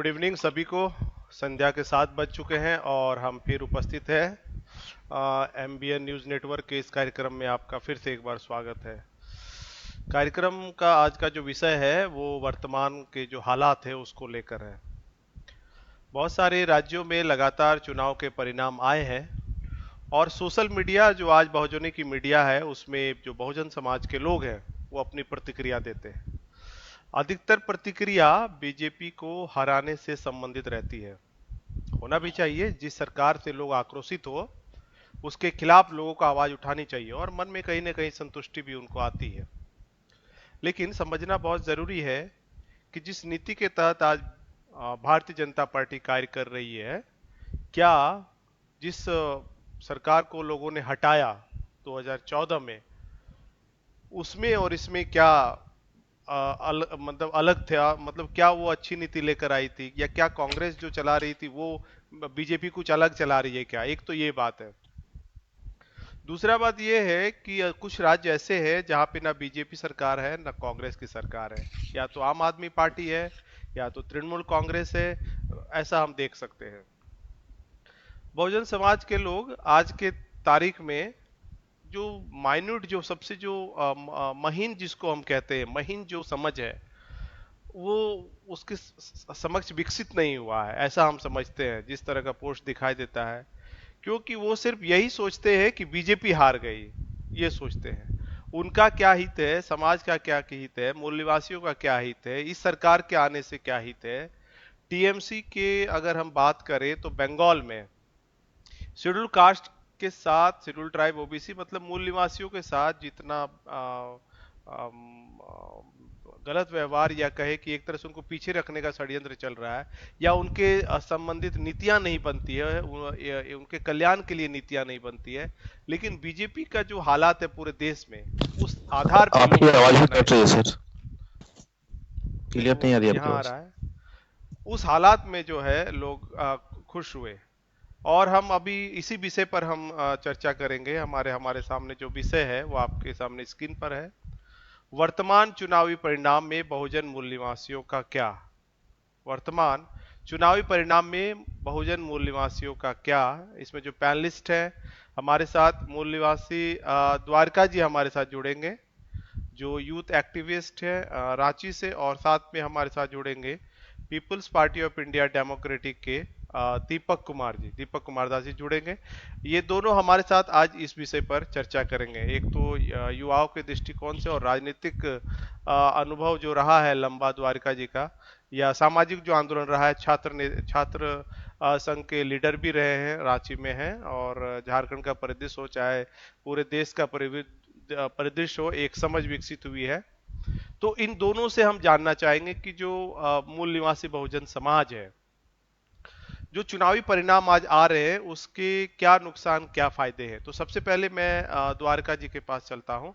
Evening सभी को। संध्या के 7 बज चुके हैं और हम फिर उपस्थित हैं। एमबीएन न्यूज़ नेटवर्क के इस कार्यक्रम में आपका फिर से एक बार स्वागत है। कार्यक्रम का आज का जो विषय है वो वर्तमान के जो हालात है उसको लेकर है। बहुत सारे राज्यों में लगातार चुनाव के परिणाम आए हैं और सोशल मीडिया जो आज बहुजनों की मीडिया है उसमें जो बहुजन समाज के लोग हैं वो अपनी प्रतिक्रिया देते हैं। अधिकतर प्रतिक्रिया बीजेपी को हराने से संबंधित रहती है। होना भी चाहिए, जिस सरकार से लोग आक्रोशित हो उसके खिलाफ लोगों को आवाज उठानी चाहिए और मन में कहीं ना कहीं संतुष्टि भी उनको आती है। लेकिन समझना बहुत जरूरी है कि जिस नीति के तहत आज भारतीय जनता पार्टी कार्य कर रही है, क्या जिस सरकार को लोगों ने हटाया 2014 में, उसमें और इसमें क्या मतलब अलग था? मतलब क्या वो अच्छी नीति लेकर आई थी, या क्या कांग्रेस जो चला रही थी वो बीजेपी कुछ अलग चला रही है क्या? एक तो ये बात है। दूसरा बात ये है कि कुछ राज्य ऐसे हैं जहां पे ना बीजेपी सरकार है ना कांग्रेस की सरकार है, या तो आम आदमी पार्टी है या तो तृणमूल कांग्रेस है। ऐसा हम देख सकते हैं। बहुजन समाज के लोग आज के तारीख में जो माइन्यूट, जो सबसे जो महीन, जिसको हम कहते हैं महीन जो समझ है, वो उसके समक्ष विकसित नहीं हुआ है, ऐसा हम समझते हैं जिस तरह का पोस्ट दिखाई देता है। क्योंकि वो सिर्फ यही सोचते हैं कि बीजेपी हार गई, ये सोचते हैं। उनका क्या हित है, समाज का क्या हित है, मूल निवासियों का क्या हित है, इस सरकार के आने से क्या हित है। टीएमसी के अगर हम बात करें तो बंगाल में शेड्यूल कास्ट के साथ, शेड्यूल ट्राइब ओबीसी मतलब मूल निवासियों के साथ जितना गलत व्यवहार, या कहे कि एक तरह से उनको पीछे रखने का षड्यंत्र चल रहा है, या उनके संबंधित नीतियां नहीं बनती है, उनके कल्याण के लिए नीतियां नहीं बनती है। लेकिन बीजेपी का जो हालात है पूरे देश में, उस आधार पे आपकी लोग आवाज भी चुनाव कट रही है सर। नहीं, क्लियर नहीं आ रही आपकी यहाँ आ आवाज। रहा है। उस हालात में जो है लोग खुश हुए। और हम अभी इसी विषय पर हम चर्चा करेंगे। हमारे हमारे सामने जो विषय है वो आपके सामने स्क्रीन पर है। वर्तमान चुनावी परिणाम में बहुजन मूल निवासियों का क्या? वर्तमान चुनावी परिणाम में बहुजन मूल निवासियों का क्या? इसमें जो पैनलिस्ट है हमारे साथ, मूल निवासी द्वारका जी हमारे साथ जुड़ेंगे, जो यूथ एक्टिविस्ट है रांची से, और साथ में हमारे साथ जुड़ेंगे People's Party of India Democratic के दीपक कुमार जी, दीपक कुमार दास जी जुड़ेंगे। ये दोनों हमारे साथ आज इस विषय पर चर्चा करेंगे। एक तो युवाओं के दृष्टिकोण से और राजनीतिक अनुभव जो रहा है लंबा द्वारका जी का, या सामाजिक जो आंदोलन रहा है, छात्र संघ के लीडर भी रहे हैं, रांची में हैं, और झारखंड का परिदृश्य हो चाहे पूरे देश का परिदृश्य हो, एक समझ विकसित हुई है। तो इन दोनों से हम जानना चाहेंगे कि जो मूल निवासी बहुजन समाज है, जो चुनावी परिणाम आज आ रहे हैं उसके क्या नुकसान क्या फायदे हैं। तो सबसे पहले मैं द्वारका जी के पास चलता हूं।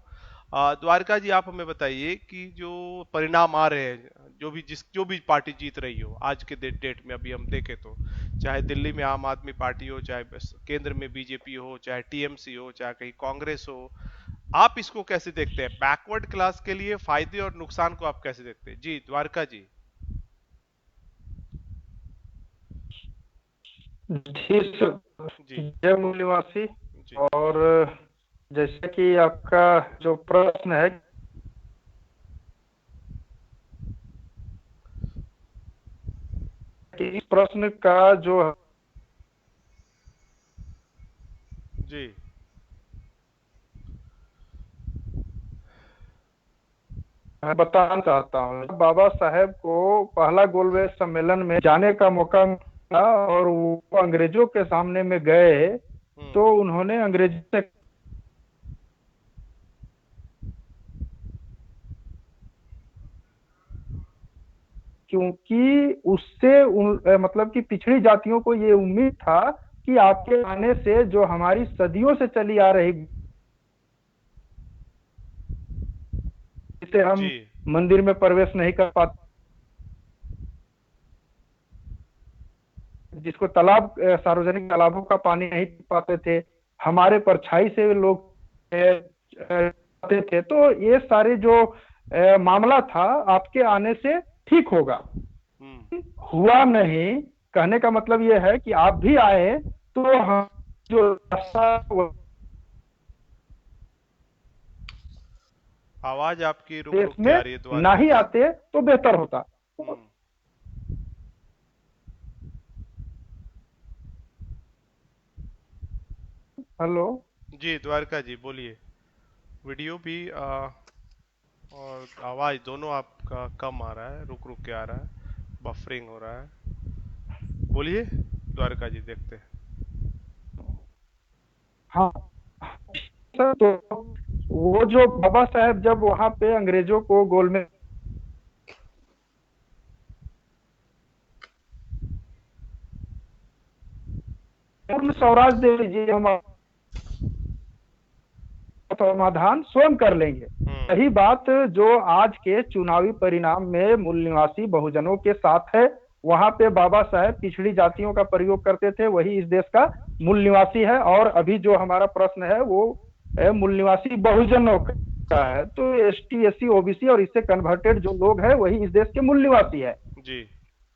द्वारका जी, आप हमें बताइए कि जो परिणाम आ रहे हैं, जो भी पार्टी जीत रही हो आज के डेट में, अभी हम देखें तो चाहे दिल्ली में आम आदमी पार्टी हो, चाहे केंद्र में बीजेपी हो, चाहे टीएमसी हो, चाहे कहीं कांग्रेस हो, आप इसको कैसे देखते हैं? बैकवर्ड क्लास के लिए फायदे और नुकसान को आप कैसे देखते हैं? जी द्वारका जी। जी सर। जी जय मूल निवासी। जी और जैसे कि आपका जो प्रश्न है कि इस प्रश्न का जो जी मैं बताना चाहता हूँ, बाबा साहेब को पहला गोलमेज सम्मेलन में जाने का मौका मिला और वो अंग्रेजों के सामने में गए, तो उन्होंने अंग्रेजों से क्योंकि उससे मतलब कि पिछड़ी जातियों को ये उम्मीद था कि आपके आने से जो हमारी सदियों से चली आ रही, जिसे हम जी मंदिर में प्रवेश नहीं कर पाते, जिसको तालाब, सार्वजनिक तालाबों का पानी नहीं पी पाते थे, हमारे परछाई से लोग आते थे, तो ये सारे जो मामला था आपके आने से ठीक होगा। हुआ नहीं। कहने का मतलब ये है कि आप भी आए तो हम जो आवाज आपकी रुक देश रुक के में आ रही है ना द्वारका ही जी। आते तो बेहतर होता। हम्म। हेलो। जी द्वारका जी बोलिए। वीडियो भी और आवाज दोनों आपका कम आ रहा है, रुक रुक के आ रहा है, बफरिंग हो रहा है। बोलिए द्वारका जी, देखते हैं। हाँ सर, तो वो जो बाबा साहेब जब वहां पे अंग्रेजों को गोल में पूर्ण स्वराज दे दीजिए, हम समाधान स्वयं कर लेंगे। यही बात जो आज के चुनावी परिणाम में मूल निवासी बहुजनों के साथ है। वहां पे बाबा साहेब पिछड़ी जातियों का प्रयोग करते थे, वही इस देश का मूल निवासी है। और अभी जो हमारा प्रश्न है वो मूल निवासी बहुजनों का है। तो एसटी, एससी, ओबीसी और इससे कन्वर्टेड जो लोग हैं वही इस देश के मूल निवासी है। जी।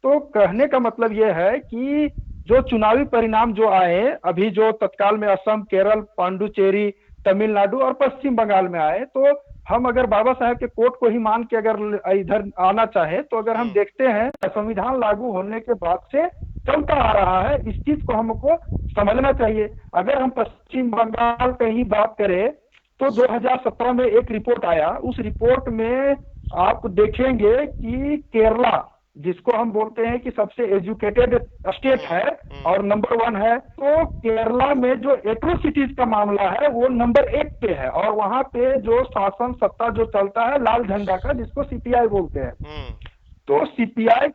तो कहने का मतलब यह है कि जो चुनावी परिणाम जो आए अभी, जो तत्काल में असम, केरल, पांडुचेरी, तमिलनाडु और पश्चिम बंगाल में आए, तो हम अगर बाबा साहेब के कोट को ही मान के अगर इधर आना चाहे तो अगर हम देखते हैं संविधान लागू होने के बाद से चलता आ रहा है। इस चीज को हमको समझना चाहिए। अगर हम पश्चिम बंगाल की ही बात करें तो 2017 में एक रिपोर्ट आया। उस रिपोर्ट में आप देखेंगे कि केरला, जिसको हम बोलते हैं कि सबसे एजुकेटेड स्टेट है और नंबर 1 है, तो केरला में जो एट्रोसिटीज का मामला है वो नंबर 1 पे है। और वहां पे जो शासन सत्ता जो चलता है लाल झंडा का, जिसको सीपीआई बोलते हैं। तो सीपीआई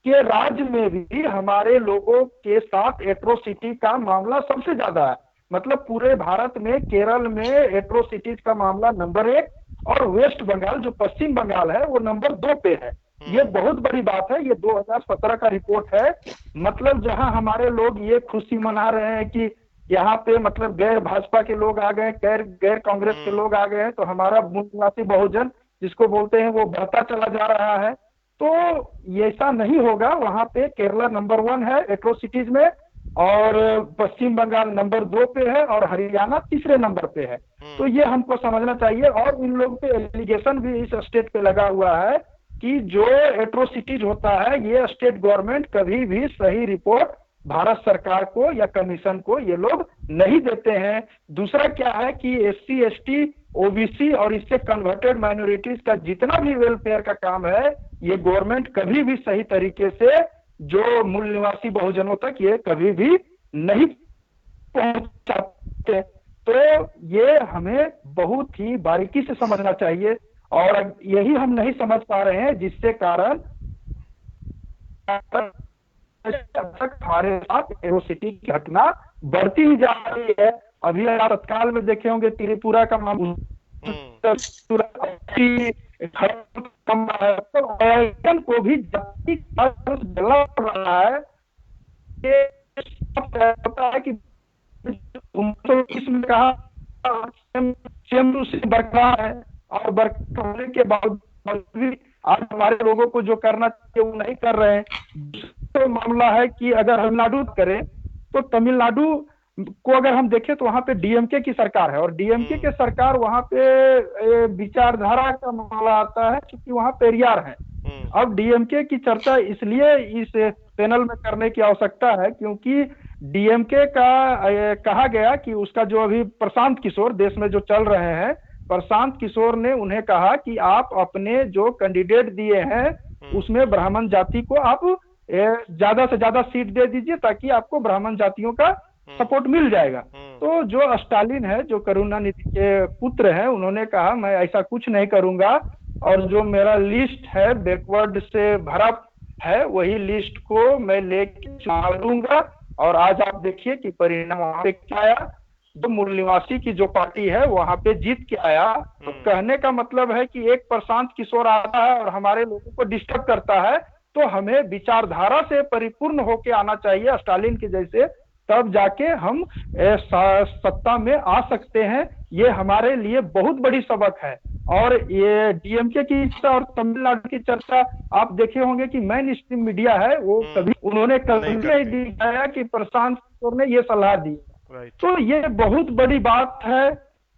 के राज्य में भी हमारे लोगों के साथ एट्रोसिटी का मामला सबसे ज्यादा है। मतलब पूरे भारत में केरल में एट्रोसिटीज का मामला नंबर 1 और वेस्ट बंगाल जो पश्चिम बंगाल है वो नंबर 2 पे है। ये बहुत बड़ी बात है। ये 2017 का रिपोर्ट है। मतलब जहां हमारे लोग ये खुशी मना रहे हैं कि यहाँ पे मतलब गैर भाजपा के लोग आ गए, गैर गैर कांग्रेस के लोग आ गए हैं, तो हमारा मूल निवासी बहुजन जिसको बोलते हैं वो बढ़ता चला जा रहा है। तो ऐसा नहीं होगा। वहां पे केरला नंबर 1 है एट्रोसिटीज में, और पश्चिम बंगाल नंबर 2 पे है, और हरियाणा तीसरे नंबर पे है। तो ये हमको समझना चाहिए। और इन लोगों पे एलिगेशन भी इस स्टेट पे लगा हुआ है कि जो एट्रोसिटीज होता है ये स्टेट गवर्नमेंट कभी भी सही रिपोर्ट भारत सरकार को या कमीशन को ये लोग नहीं देते हैं। दूसरा क्या है कि एससी, एसटी, ओबीसी और इससे कन्वर्टेड माइनॉरिटीज का जितना भी वेलफेयर का काम है ये गवर्नमेंट कभी भी सही तरीके से जो मूल निवासी बहुजनों तक ये कभी भी नहीं पहुंचाते। तो ये हमें बहुत ही बारीकी से समझना चाहिए। और यही हम नहीं समझ पा रहे हैं, जिससे कारण हमारे साथ एरोसिटी की घटना बढ़ती ही जा रही है। अभी आप तत्काल में देखे होंगे त्रिपुरा का मामला को भी जाति जला रहा है। ये होता है कि इसमें कहा बरकरार है, और बरकरार होने के बावजूद आज हमारे लोगों को जो करना चाहिए वो नहीं कर रहे हैं। दूसरा मामला है कि अगर तमिलनाडु करें तो तमिलनाडु को अगर हम देखें तो वहां पे डीएमके की सरकार है, और डीएमके की सरकार वहां पे विचारधारा का मामला आता है क्योंकि वहां पेरियार है। अब डीएमके की चर्चा इसलिए इस पैनल में करने की आवश्यकता है क्योंकि डीएमके का कहा गया कि उसका जो अभी प्रशांत किशोर देश में जो चल रहे हैं, प्रशांत किशोर ने उन्हें कहा कि आप अपने जो कैंडिडेट दिए हैं उसमें ब्राह्मण जाति को आप ज्यादा से ज्यादा सीट दे दीजिए ताकि आपको ब्राह्मण जातियों का सपोर्ट मिल जाएगा। तो जो स्टालिन है, जो करुणानिधि के पुत्र हैं, उन्होंने कहा मैं ऐसा कुछ नहीं करूंगा, और जो मेरा लिस्ट है बैकवर्ड से भरा है वही लिस्ट को मैं लेके चुनाव लूंगा। और आज आप देखिए कि परिणाम वहां पे क्या आया। जो मूल निवासी की जो पार्टी है वहां पे जीत के आया। तो कहने का मतलब है कि एक प्रशांत किशोर आता है और हमारे लोगों को डिस्टर्ब करता है, तो हमें विचारधारा से परिपूर्ण होके आना चाहिए स्टालिन के जैसे, तब जाके हम सत्ता में आ सकते हैं। ये हमारे लिए बहुत बड़ी सबक है। और ये डीएमके की चर्चा और तमिलनाडु की चर्चा आप देखे होंगे कि मेन स्ट्रीम मीडिया है वो कभी उन्होंने नहीं कभी नहीं करते। दिखाया कि प्रशांत किशोर ने ये सलाह दी। राइट। तो ये बहुत बड़ी बात है,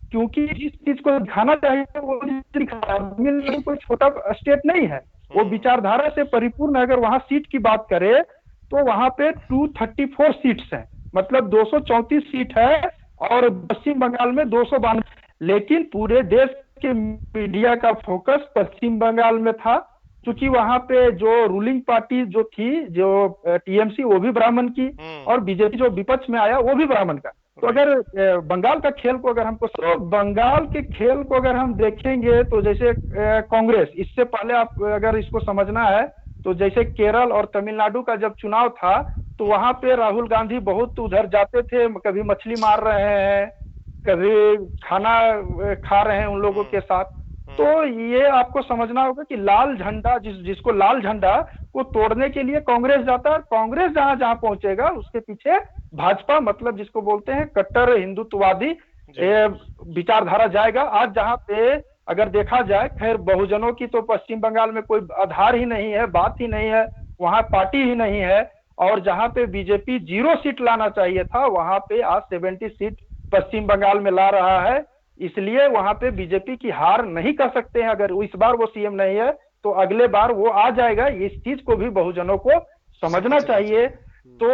क्योंकि जिस चीज को दिखाना चाहिए वो चीज दिखा रहा है। तमिलनाडु कोई छोटा स्टेट नहीं है, वो विचारधारा से परिपूर्ण है। अगर वहां सीट की बात करें तो वहां पे 234 सीट्स है, मतलब 234 सीट है, और पश्चिम बंगाल में 292। लेकिन पूरे देश के मीडिया का फोकस पश्चिम बंगाल में था, क्योंकि वहां पे जो रूलिंग पार्टी जो थी, जो टीएमसी, वो भी ब्राह्मण की, और बीजेपी जो विपक्ष में आया वो भी ब्राह्मण का। तो अगर बंगाल का खेल को अगर हमको, तो बंगाल के खेल को अगर हम देखेंगे तो जैसे कांग्रेस, इससे पहले आप अगर इसको समझना है तो जैसे केरल और तमिलनाडु का जब चुनाव था तो वहां पे राहुल गांधी बहुत उधर जाते थे, कभी मछली मार रहे हैं, कभी खाना खा रहे हैं उन लोगों के साथ। तो ये आपको समझना होगा कि लाल झंडा, जिसको लाल झंडा को तोड़ने के लिए कांग्रेस जाता है। कांग्रेस जहां जहां पहुंचेगा उसके पीछे भाजपा, मतलब जिसको बोलते हैं कट्टर हिंदुत्ववादी विचारधारा जाएगा। आज जहां पे अगर देखा जाए, खैर बहुजनों की तो पश्चिम बंगाल में कोई आधार ही नहीं है, बात ही नहीं है, वहां पार्टी ही नहीं है। और जहां पे बीजेपी 0 सीट लाना चाहिए था, वहां पे आज 70 सीट पश्चिम बंगाल में ला रहा है। इसलिए वहां पे बीजेपी की हार नहीं कर सकते हैं। अगर इस बार वो सीएम नहीं है तो अगले बार वो आ जाएगा। इस चीज को भी बहुजनों को समझना चाहिए। तो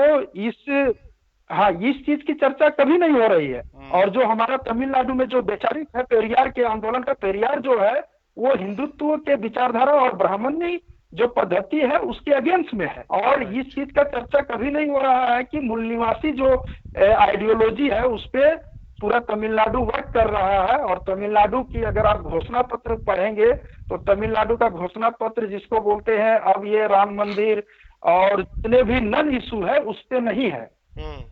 हाँ, इस चीज की चर्चा कभी नहीं हो रही है। और जो हमारा तमिलनाडु में जो वैचारिक है, पेरियार के आंदोलन का, पेरियार जो है वो हिंदुत्व के विचारधारा और ब्राह्मणी जो पद्धति है उसके अगेंस्ट में है। और इस चीज का चर्चा कभी नहीं हो रहा है कि मूल निवासी जो आइडियोलॉजी है उस पे पूरा तमिलनाडु वर्क कर रहा है। और तमिलनाडु की अगर आप घोषणा पत्र पढ़ेंगे तो तमिलनाडु का घोषणा पत्र जिसको बोलते हैं, अब ये राम मंदिर और जितने भी नन इशू है उस पे नहीं है।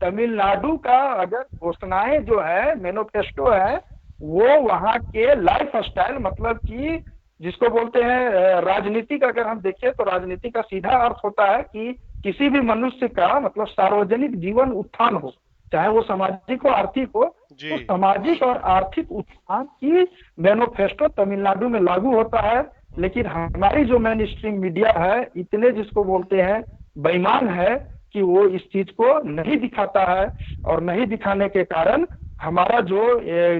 तमिलनाडु का अगर घोषणाएं जो है, मैनिफेस्टो है, वो वहां के लाइफ स्टाइल, मतलब कि जिसको बोलते हैं राजनीति का, अगर हम देखें तो राजनीति का सीधा अर्थ होता है कि किसी भी मनुष्य का मतलब सार्वजनिक जीवन उत्थान हो, चाहे वो सामाजिक हो आर्थिक हो। तो सामाजिक और आर्थिक उत्थान की मैनिफेस्टो तमिलनाडु में लागू होता है। लेकिन हमारी जो मेन स्ट्रीम मीडिया है इतने जिसको बोलते हैं बेईमान है कि वो इस चीज को नहीं दिखाता है। और नहीं दिखाने के कारण हमारा जो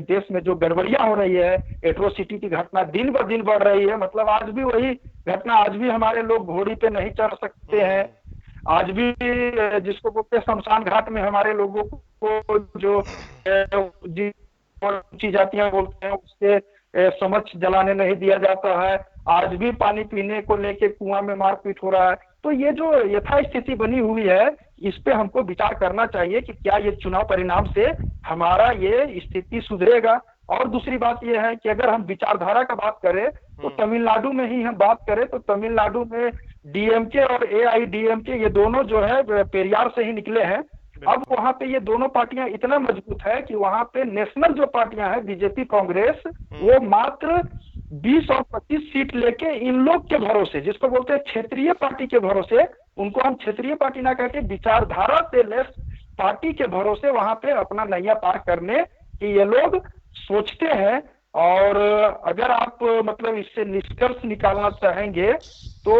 देश में जो गड़बड़ियां हो रही है, एट्रोसिटी की घटना दिन ब दिन बढ़ रही है। मतलब आज भी वही घटना, आज भी हमारे लोग घोड़ी पे नहीं चढ़ सकते हैं। आज भी जिसको बोलते हैं शमशान घाट में हमारे लोगों को जो ऊंची जातियां बोलते हैं उसके समक्ष जलाने नहीं दिया जाता है। आज भी पानी पीने को लेके कुआं में मारपीट हो रहा है। तो ये जो यथास्थिति बनी हुई है इस पे हमको विचार करना चाहिए कि क्या ये चुनाव परिणाम से हमारा ये स्थिति सुधरेगा। और दूसरी बात ये है कि अगर हम विचारधारा का बात करें तो तमिलनाडु में ही हम बात करें तो तमिलनाडु में डीएमके और एआईडीएमके ये दोनों जो है पेरियार से ही निकले हैं। अब वहां पे ये दोनों पार्टियां इतना मजबूत है कि वहां पे नेशनल जो पार्टियां हैं, बीजेपी, कांग्रेस, वो मात्र 20 और 25 सीट लेके इन लोग के भरोसे, जिसको बोलते हैं क्षेत्रीय पार्टी के भरोसे, उनको हम क्षेत्रीय पार्टी ना कहके विचारधारा से लेस पार्टी के भरोसे वहां पे अपना नैया पार करने की ये लोग सोचते हैं। और अगर आप मतलब इससे निष्कर्ष निकालना चाहेंगे तो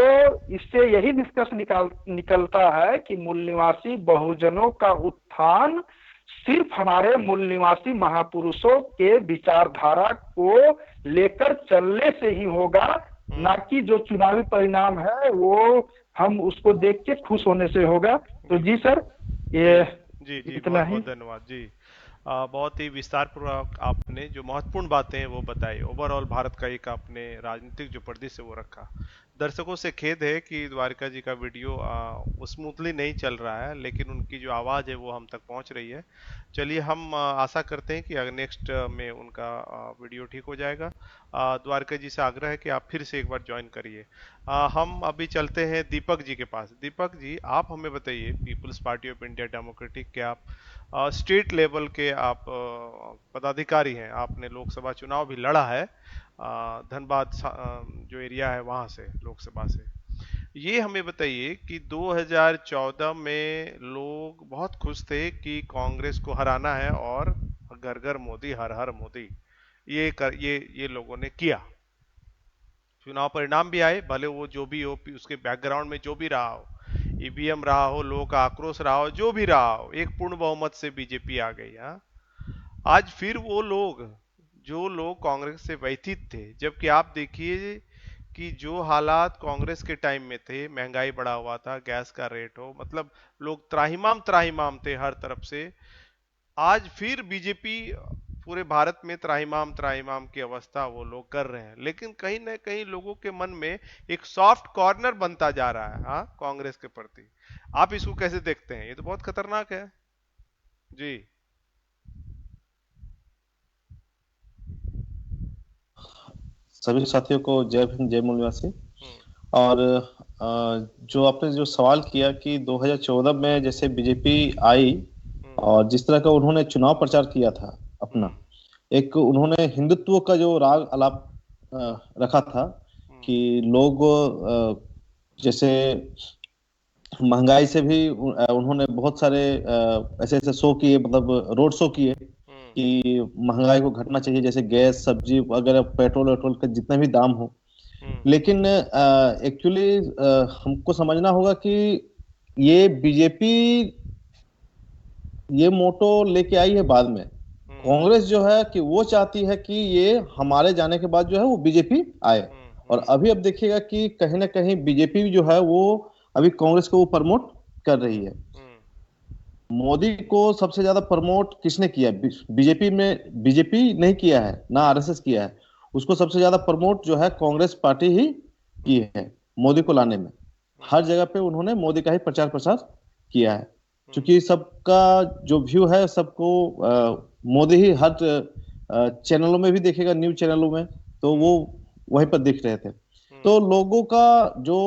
इससे यही निष्कर्ष निकलता है कि मूल निवासी बहुजनों का उत्थान सिर्फ हमारे मूल निवासी महापुरुषों के विचारधारा को लेकर चलने से ही होगा, ना कि जो चुनावी परिणाम है वो हम उसको देख के खुश होने से होगा। तो जी सर, ये जी जी, इतना बहुत ही। बहुत धन्यवाद जी। बहुत ही विस्तार पूर्वक आपने जो महत्वपूर्ण बातें हैं वो बताई। ओवरऑल भारत का एक आपने राजनीतिक जो परिदृश्य वो रखा। दर्शकों से खेद है कि द्वारिका जी का वीडियो स्मूथली नहीं चल रहा है, लेकिन उनकी जो आवाज़ है वो हम तक पहुंच रही है। चलिए, हम आशा करते हैं कि नेक्स्ट में उनका वीडियो ठीक हो जाएगा। द्वारिका जी से आग्रह है कि आप फिर से एक बार ज्वाइन करिए। हम अभी चलते हैं दीपक जी के पास। दीपक जी, आप हमें बताइए, People's Party of India Democratic के आप स्टेट लेवल के आप पदाधिकारी हैं, आपने लोकसभा चुनाव भी लड़ा है धनबाद जो एरिया है वहां से, लोकसभा से। ये हमें बताइए कि 2014 में लोग बहुत खुश थे कि कांग्रेस को हराना है और घर घर मोदी, हर हर मोदी। ये लोगों ने किया। चुनाव परिणाम भी आए, भले वो जो भी हो, उसके बैकग्राउंड में जो भी रहा हो, ईवीएम रहा हो, लोगों का आक्रोश रहा हो, जो भी रहा हो, एक पूर्ण बहुमत से बीजेपी आ गई। हाँ, आज फिर वो लोग, जो लोग कांग्रेस से व्यथित थे, जबकि आप देखिए कि जो हालात कांग्रेस के टाइम में थे, महंगाई बढ़ा हुआ था, गैस का रेट हो, मतलब लोग त्राहिमाम त्राहिमाम थे हर तरफ से, आज फिर बीजेपी पूरे भारत में त्राहिमाम त्राहिमाम की अवस्था वो लोग कर रहे हैं। लेकिन कहीं ना कहीं लोगों के मन में एक सॉफ्ट कॉर्नर बनता जा रहा है, हाँ, कांग्रेस के प्रति। आप इसको कैसे देखते हैं? ये तो बहुत खतरनाक है जी। सभी साथियों को जय भीम, जय मूलवासी। हम्म। और जो आपने जो सवाल किया कि 2014 में जैसे बीजेपी आई और जिस तरह का उन्होंने चुनाव प्रचार किया था अपना, एक उन्होंने हिंदुत्व का जो राग अलाप रखा था कि लोग जैसे महंगाई से भी उन्होंने बहुत सारे ऐसे ऐसे शो किए, मतलब रोड शो किए कि महंगाई को घटना चाहिए, जैसे गैस, सब्जी वगैरह, पेट्रोल वेट्रोल का जितने भी दाम हो। लेकिन एक्चुअली हमको समझना होगा कि ये बीजेपी ये मोटो लेके आई है बाद में। कांग्रेस जो है कि वो चाहती है कि ये हमारे जाने के बाद जो है वो बीजेपी आए। और अभी अब देखिएगा कि कहीं ना कहीं बीजेपी जो है वो अभी कांग्रेस को वो प्रमोट कर रही है। मोदी को सबसे ज्यादा प्रमोट किसने किया? बीजेपी में, बीजेपी नहीं किया है, ना आरएसएस किया है। उसको सबसे ज्यादा प्रमोट जो है कांग्रेस पार्टी ही की है मोदी को लाने में। हर जगह पे उन्होंने मोदी का ही प्रचार प्रसार किया है, क्योंकि सबका जो व्यू है, सबको मोदी ही हर चैनलों में भी देखेगा, न्यूज चैनलों में, तो वो वहीं पर दिख रहे थे। तो लोगों का जो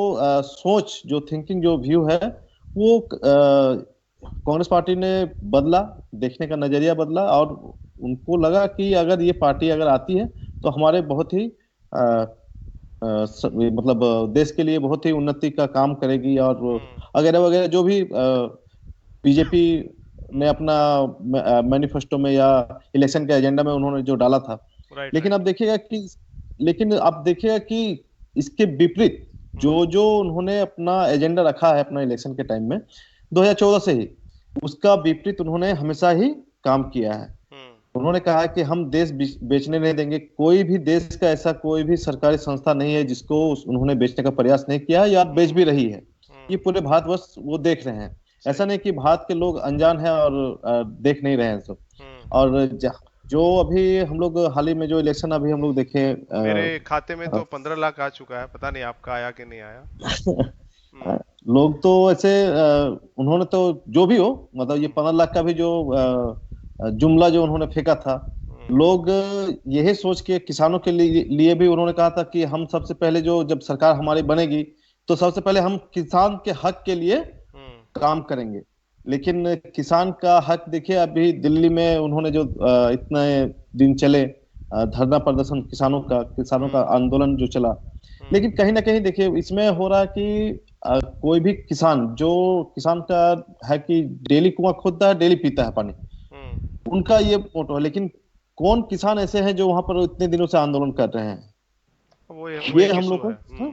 सोच, जो थिंकिंग, जो व्यू है, वो कांग्रेस पार्टी ने बदला, देखने का नजरिया बदला, और उनको लगा कि अगर ये पार्टी अगर आती है तो हमारे बहुत ही मतलब देश के लिए बहुत ही उन्नति का काम करेगी, और वगैरह वगैरह जो भी बीजेपी ने अपना मैनिफेस्टो में या इलेक्शन के एजेंडा में उन्होंने जो डाला था। लेकिन अब देखिएगा कि इसके विपरीत जो जो उन्होंने अपना एजेंडा रखा है अपना इलेक्शन के टाइम में 2014 से ही, उसका विपरीत उन्होंने हमेशा ही काम किया है। उन्होंने कहा कि हम देश बेचने नहीं देंगे। कोई भी देश का ऐसा कोई भी सरकारी संस्था नहीं है जिसको उन्होंने बेचने का प्रयास नहीं किया, या बेच भी रही है। ये पूरे भारतवर्ष वो देख रहे हैं। ऐसा नहीं कि भारत के लोग अनजान हैं और देख नहीं रहे हैं सब। और जो अभी हम लोग हाल ही में जो इलेक्शन अभी हम लोग देखे, मेरे खाते में तो 15 लाख आ चुका है, पता नहीं आपका आया कि नहीं आया। लोग तो ऐसे उन्होंने तो जो भी हो, मतलब ये 15 लाख का भी जो जुमला जो उन्होंने फेंका था, लोग यही सोच के किसानों के लिए भी उन्होंने कहा था कि हम सबसे पहले जो जब सरकार हमारी बनेगी तो सबसे पहले हम किसान के हक के लिए काम करेंगे। लेकिन किसान का हक देखिए, अभी दिल्ली में उन्होंने जो इतने दिन चले धरना प्रदर्शन, किसानों का आंदोलन जो चला, लेकिन कहीं ना कहीं देखिए इसमें हो रहा है कि कोई भी किसान का है कि डेली कुआं खोदता है, डेली पीता है पानी, उनका ये मोटो है। लेकिन कौन किसान ऐसे हैं जो वहां पर इतने दिनों से आंदोलन कर रहे हैं? वो ये हम लोग को,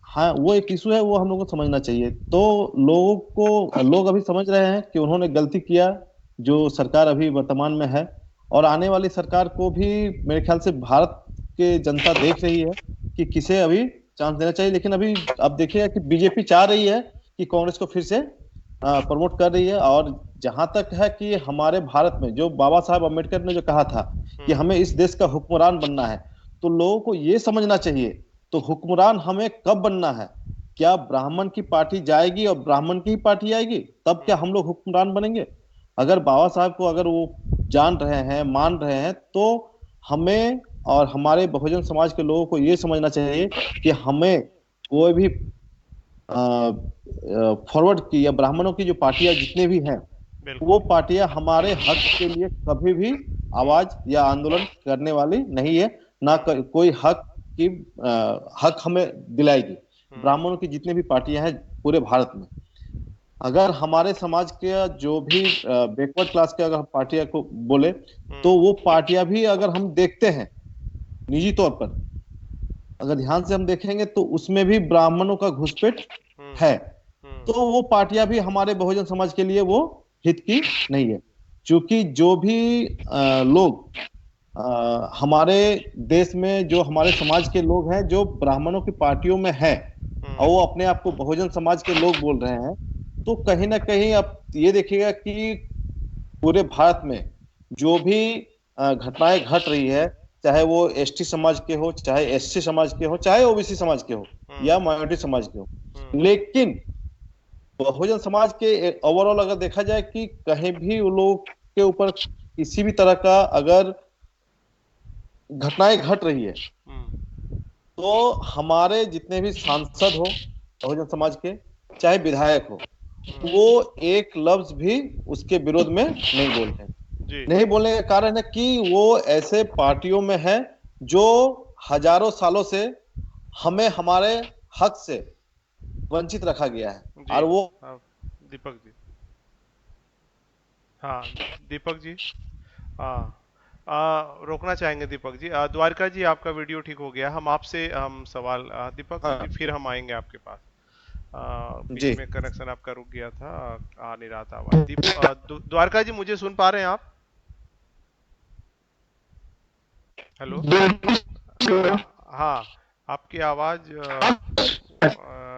हाँ, वो एक इशू है, वो हम लोग को समझना चाहिए। तो लोग अभी समझ रहे हैं कि उन्होंने गलती किया, जो सरकार अभी वर्तमान में है, और आने वाली सरकार को भी मेरे ख्याल से भारत के जनता देख रही है कि किसे अभी चांस देना चाहिए। लेकिन अभी अब देखिएगा कि बीजेपी चाह रही है कि कांग्रेस को फिर से प्रमोट कर रही है। और जहां तक है कि हमारे भारत में जो बाबा साहब अम्बेडकर ने जो कहा था कि हमें इस देश का हुक्मरान बनना है, तो लोगों को ये समझना चाहिए, तो हुक्मरान हमें कब बनना है? क्या ब्राह्मण की पार्टी जाएगी और ब्राह्मण की ही पार्टी आएगी, तब क्या हम लोग हुक्मरान बनेंगे? अगर बाबा साहब को अगर वो जान रहे हैं, मान रहे हैं, तो हमें और हमारे बहुजन समाज के लोगों को ये समझना चाहिए कि हमें कोई भी फॉरवर्ड की या ब्राह्मणों की जो पार्टियां जितने भी हैं, वो पार्टियां हमारे हक के लिए कभी भी आवाज या आंदोलन करने वाली नहीं है, ना कोई हक हमें दिलाएगी। ब्राह्मणों की जितने भी पार्टियां हैं पूरे भारत में, अगर हमारे समाज के जो भी बैकवर्ड क्लास के अगर पार्टियां को बोले, तो वो पार्टियां भी अगर हम देखते हैं निजी तौर पर अगर ध्यान से हम देखेंगे तो उसमें भी ब्राह्मणों का घुसपैठ है। तो वो पार्टियां भी हमारे बहुजन समाज के लिए वो हित की नहीं है, क्योंकि जो भी लोग हमारे देश में, जो हमारे समाज के लोग हैं जो ब्राह्मणों की पार्टियों में हैं और वो अपने आप को बहुजन समाज के लोग बोल रहे हैं, तो कहीं ना कहीं आप ये देखिएगा कि पूरे भारत में जो भी घटनाएं घट रही है, चाहे वो एसटी समाज के हो, चाहे एससी समाज के हो, चाहे ओबीसी समाज के हो या माइनॉरिटी समाज के हो, लेकिन बहुजन समाज के ओवरऑल अगर देखा जाए कि कहीं भी उन लोग के ऊपर किसी भी तरह का अगर घटनाएं घट रही है तो हमारे जितने भी सांसद हो बहुजन समाज के, चाहे विधायक हो, वो एक लफ्ज भी उसके विरोध में नहीं बोलते हैं। नहीं बोलने का कारण है कि वो ऐसे पार्टियों में है जो हजारों सालों से हमें हमारे हक से वंचित रखा गया है। और वो दीपक जी, हाँ दीपक जी, हाँ रोकना चाहेंगे दीपक जी। द्वारका जी, आपका वीडियो ठीक हो गया, हम आपसे हम सवाल दीपक हाँ, जी फिर हम आएंगे आपके पास। जी बीच में कनेक्शन आपका रुक गया था, आ नहीं रहा था आवाज। द्वारका जी, मुझे सुन पा रहे हैं आप? हेलो। हाँ, आपकी आवाज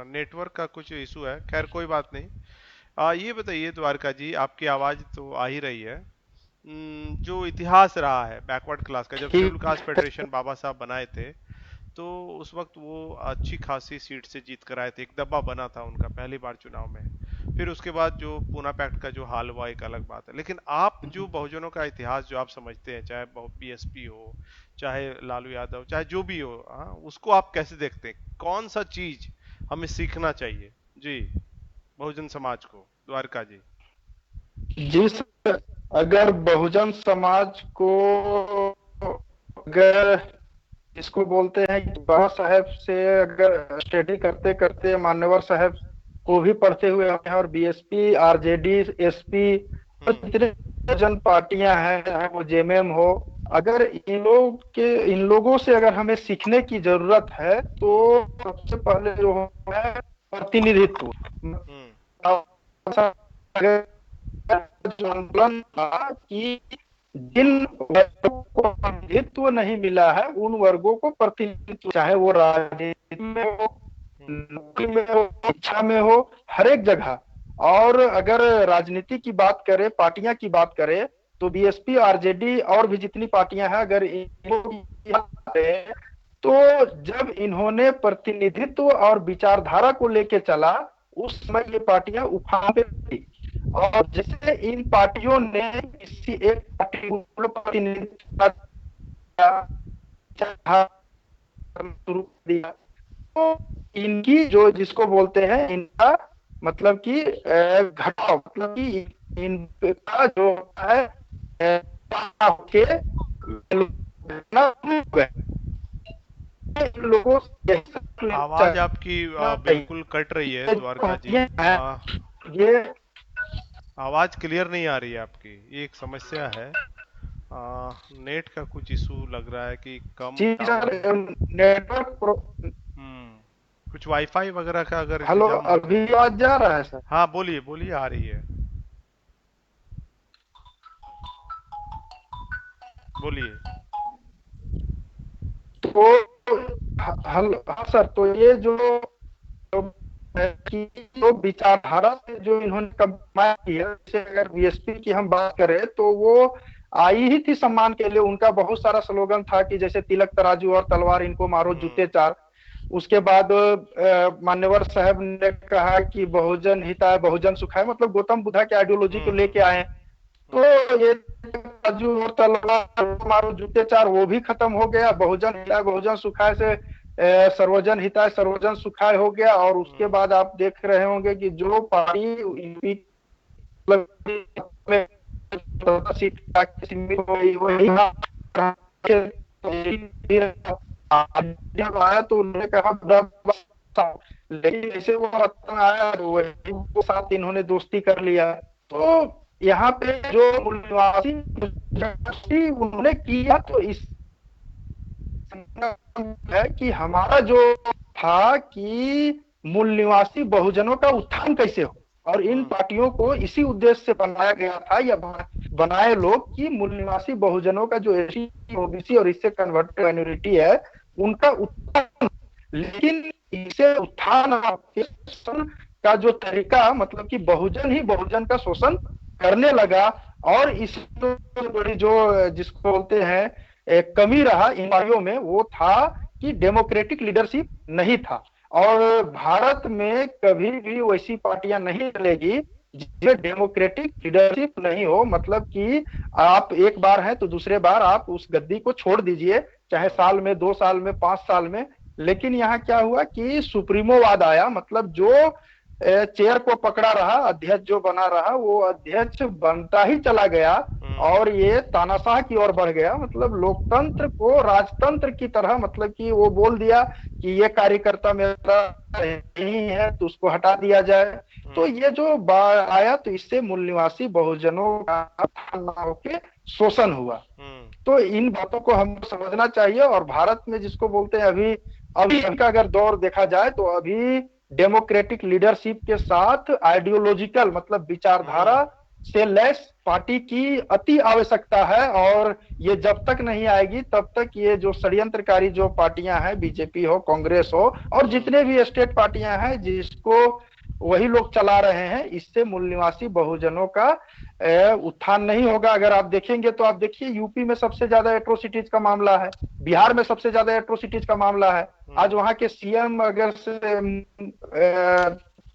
नेटवर्क का कुछ इशू है, खैर कोई बात नहीं। ये बताइए द्वारका जी, आपकी आवाज तो आ ही रही है। जो इतिहास रहा है बैकवर्ड क्लास का, जब शेड्यूल कास्ट फेडरेशन बाबा साहब बनाए थे तो उस वक्त वो अच्छी खासी सीट से जीत कर आए थे, एक दब्बा बना था उनका पहली बार चुनाव में। फिर उसके बाद जो पूना पैक्ट का जो हाल हुआ एक अलग बात है, लेकिन आप जो बहुजनों का इतिहास जो आप समझते हैं, चाहे बीएसपी हो, चाहे लालू यादव, चाहे जो भी हो, हाँ, उसको आप कैसे देखते हैं? कौन सा चीज हमें सीखना चाहिए जी बहुजन समाज को? द्वारका जी। जी सर, अगर बहुजन समाज को, अगर इसको बोलते हैं कि बाबा साहेब से अगर स्टडी करते करते मान्यवर साहब को भी पढ़ते हुए आए हैं, और बीएसपी, आरजेडी, एसपी और जितने जन पार्टियां हैं, चाहे वो जेएमएम हो, अगर इन लोगों से अगर हमें सीखने की जरूरत है तो सबसे पहले जो है प्रतिनिधित्व। अगर जो आंदोलन था कि जिन वर्गों को प्रतिनिधित्व नहीं मिला है उन वर्गों को प्रतिनिधित्व, चाहे वो राजनीति में हो, नौकरी में हो, शिक्षा में हो, हर एक जगह। और अगर राजनीति की बात करें, पार्टियां की बात करें, तो बीएसपी, आरजेडी और भी जितनी पार्टियां हैं, अगर तो जब इन्होंने प्रतिनिधित्व और विचारधारा को लेके चला, उस समय ये पार्टियां उफान पे थी। और जैसे इन पार्टियों ने किसी एक पार्टी को प्रतिनिधित्व शुरू दिया, तो इनकी जो, जिसको बोलते हैं, इनका मतलब कि घटाव, मतलब कि इनका जो है के इन लोगों से आवाज आपकी बिल्कुल कट रही है द्वारका जी। ये आवाज क्लियर नहीं आ रही है आपकी, ये एक समस्या है। नेट का कुछ इशू लग रहा है कि कम नेटवर्क। कुछ वाईफाई वगैरह का अगर हेलो, अभी आवाज जा रहा है सर? हाँ बोलिए बोलिए, आ रही है, बोलिए। तो हाँ सर, तो ये जो जो विचारधारा से जो इन्होंने कमाई की है, जैसे अगर बीएसपी की हम बात करें तो वो आई ही थी सम्मान के लिए। उनका बहुत सारा स्लोगन था कि जैसे तिलक तराजू और तलवार, इनको मारो जूते चार। उसके बाद मान्यवर साहब ने कहा कि बहुजन हिताय बहुजन सुखाय, मतलब गौतम बुद्धा के आइडियोलॉजी को लेके आए। तो ये तराजू और तलवार मारो जूते चार वो भी खत्म हो गया, बहुजन हिताय बहुजन सुखाय से सर्वजन हिताय सर्वजन सुखाय हो गया। और उसके बाद आप देख रहे होंगे कि जो पार्टी जब आया तो उन्होंने कहा, लेकिन जैसे वो रतन आया तो वही साथ इन्होंने दोस्ती कर लिया। तो यहाँ पे जो मूल निवासी उन्होंने किया, तो इस है कि हमारा जो था कि मूल निवासी बहुजनों का उत्थान कैसे हो, और इन पार्टियों को इसी उद्देश्य से बनाया गया था या बनाए लोग कि मूल निवासी बहुजनों का जो एससी ओबीसी और इससे कन्वर्टेड माइनॉरिटी है उनका उत्थान। लेकिन इसे उत्थान का जो तरीका, मतलब कि बहुजन ही बहुजन का शोषण करने लगा। और इस बड़ी जो जिसको बोलते हैं एक कमी रहा इन पार्टियों में, वो था कि डेमोक्रेटिक लीडरशिप नहीं था। और भारत में कभी भी वैसी पार्टियां नहीं चलेगी जिसमें डेमोक्रेटिक लीडरशिप नहीं हो, मतलब कि आप एक बार हैं तो दूसरे बार आप उस गद्दी को छोड़ दीजिए, चाहे साल में, 2 साल में, 5 साल में। लेकिन यहाँ क्या हुआ कि सुप्रीमोवाद आया, मतलब जो चेयर को पकड़ा रहा, अध्यक्ष जो बना रहा वो अध्यक्ष बनता ही चला गया, और ये तानाशाह की ओर बढ़ गया। मतलब लोकतंत्र को राजतंत्र की तरह, मतलब कि वो बोल दिया कि ये कार्यकर्ता मेरा नहीं है तो उसको हटा दिया जाए। तो ये जो आया तो इससे मूल निवासी बहुजनों का शोषण हुआ। तो इन बातों को हम समझना चाहिए। और भारत में जिसको बोलते हैं अभी अभी का अगर दौर देखा जाए तो अभी डेमोक्रेटिक लीडरशिप के साथ आइडियोलॉजिकल, मतलब विचारधारा से लैस पार्टी की अति आवश्यकता है। और ये जब तक नहीं आएगी तब तक ये जो षड्यंत्रकारी जो पार्टियां हैं, बीजेपी हो, कांग्रेस हो, और जितने भी स्टेट पार्टियां हैं जिसको वही लोग चला रहे हैं, इससे मूल निवासी बहुजनों का उत्थान नहीं होगा। अगर आप देखेंगे तो आप देखिए यूपी में सबसे ज्यादा एट्रोसिटीज का मामला है, बिहार में सबसे ज्यादा एट्रोसिटीज का मामला है। आज वहां के सीएम अगर से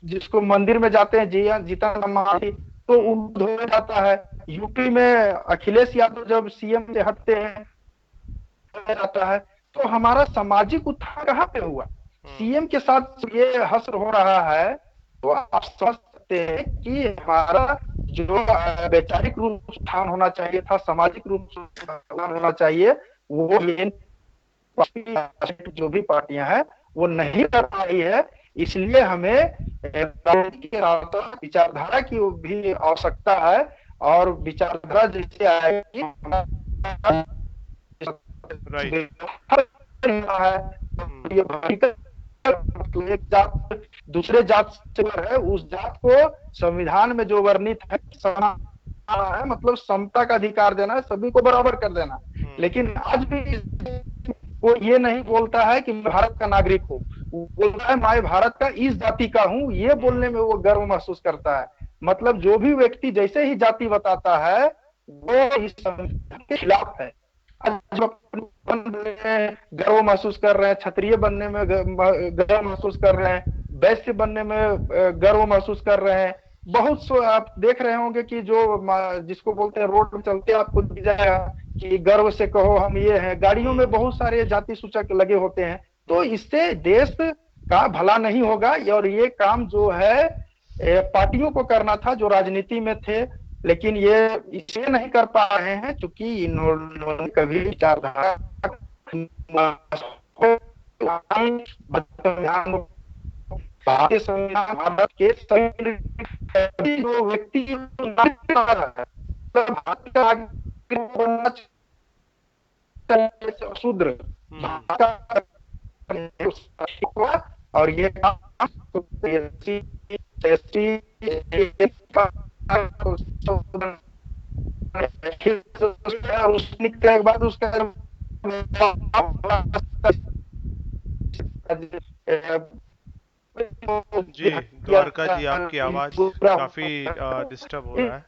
जिसको मंदिर में जाते हैं जीतन मांझी, तो उनको धोया जाता है। यूपी में अखिलेश यादव जब सीएम से हटते हैं जाता है। तो हमारा सामाजिक उत्थान कहाँ पे हुआ? सीएम के साथ ये हश्र हो रहा है। तो आप समझ सकते हैं कि हमारा जो वैचारिक रूप से उत्थान होना चाहिए था, सामाजिक रूप से उत्थान होना चाहिए, वो जो भी पार्टियां हैं वो नहीं कर पा रही है। इसलिए हमें विचारधारा की भी आवश्यकता है। और विचारधारा जैसे आएगी एक जात दूसरे जात से है, उस जात को संविधान में जो वर्णित है मतलब समता का अधिकार देना है, सभी को बराबर कर देना। लेकिन आज भी वो ये नहीं बोलता है कि मैं भारत का नागरिक हूँ, वो बोलता है मैं भारत का इस जाति का हूँ। ये बोलने में वो गर्व महसूस करता है। मतलब जो भी व्यक्ति जैसे ही जाति बताता है वो इस संविधान के खिलाफ है। आज गर्व महसूस कर रहे हैं, क्षत्रिय बनने में गर्व महसूस कर रहे हैं, वैश्य बनने में गर्व महसूस कर रहे हैं। बहुत सो आप देख रहे होंगे कि जो जिसको बोलते हैं रोड में चलते आपको दिख जाएगा कि गर्व से कहो हम ये हैं। गाड़ियों में बहुत सारे जाति सूचक लगे होते हैं। तो इससे देश का भला नहीं होगा। और ये काम जो है पार्टियों को करना था जो राजनीति में थे, लेकिन ये इसे नहीं कर पा रहे हैं क्योंकि इन्होंने कभी विचारधारा भारतीय संविधान भारत के सभी जो व्यक्ति शूद्र और ये उसने के बाद उसका जी द्वारका जी, आपकी आवाज काफी डिस्टर्ब हो रहा है।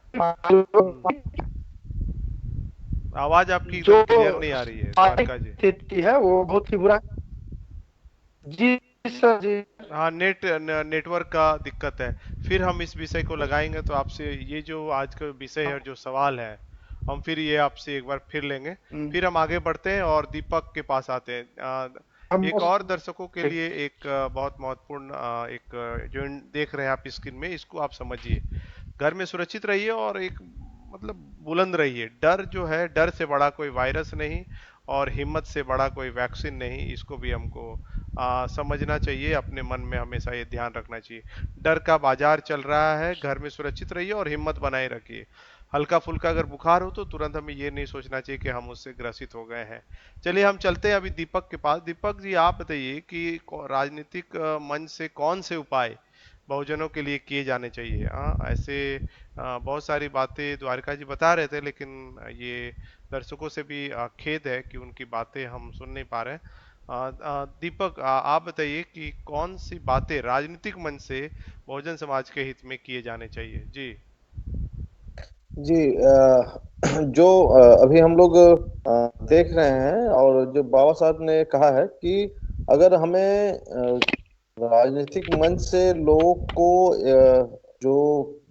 आवाज आपकी एकदम क्लियर नहीं आ रही है द्वारका जी। स्थिति है वो बहुत ही बुरा। जी सर जी। हाँ, नेटवर्क का दिक्कत है। फिर हम इस विषय को लगाएंगे तो आपसे ये जो आज का विषय है, जो सवाल है, हम फिर ये आपसे एक बार फिर लेंगे। फिर हम आगे बढ़ते हैं और दीपक के पास आते हैं। एक और दर्शकों के लिए एक बहुत महत्वपूर्ण एक जो देख रहे हैं आप स्क्रीन में, इसको आप समझिए। घर में सुरक्षित रहिए और एक मतलब बुलंद रहिए। डर जो है, डर से बड़ा कोई वायरस नहीं और हिम्मत से बड़ा कोई वैक्सीन नहीं। इसको भी हमको समझना चाहिए, अपने मन में हमेशा ये ध्यान रखना चाहिए। डर का बाजार चल रहा है, घर में सुरक्षित रहिए और हिम्मत बनाए रखिए। हल्का फुल्का अगर बुखार हो तो तुरंत हमें ये नहीं सोचना चाहिए कि हम उससे ग्रसित हो गए हैं। चलिए हम चलते हैं अभी दीपक के पास। दीपक जी आप बताइए कि राजनीतिक मंच से कौन से उपाय बहुजनों के लिए किए जाने चाहिए। हाँ ऐसे बहुत सारी बातें द्वारिका जी बता रहे थे, लेकिन ये दर्शकों से भी खेद है कि उनकी बातें हम सुन नहीं पा रहे हैं। दीपक आप बताइए कि कौन सी बातें राजनीतिक मंच से बहुजन समाज के हित में किए जाने चाहिए जी। जी जो अभी हम लोग देख रहे हैं, और जो बाबा साहब ने कहा है कि अगर हमें राजनीतिक मंच से लोगों को जो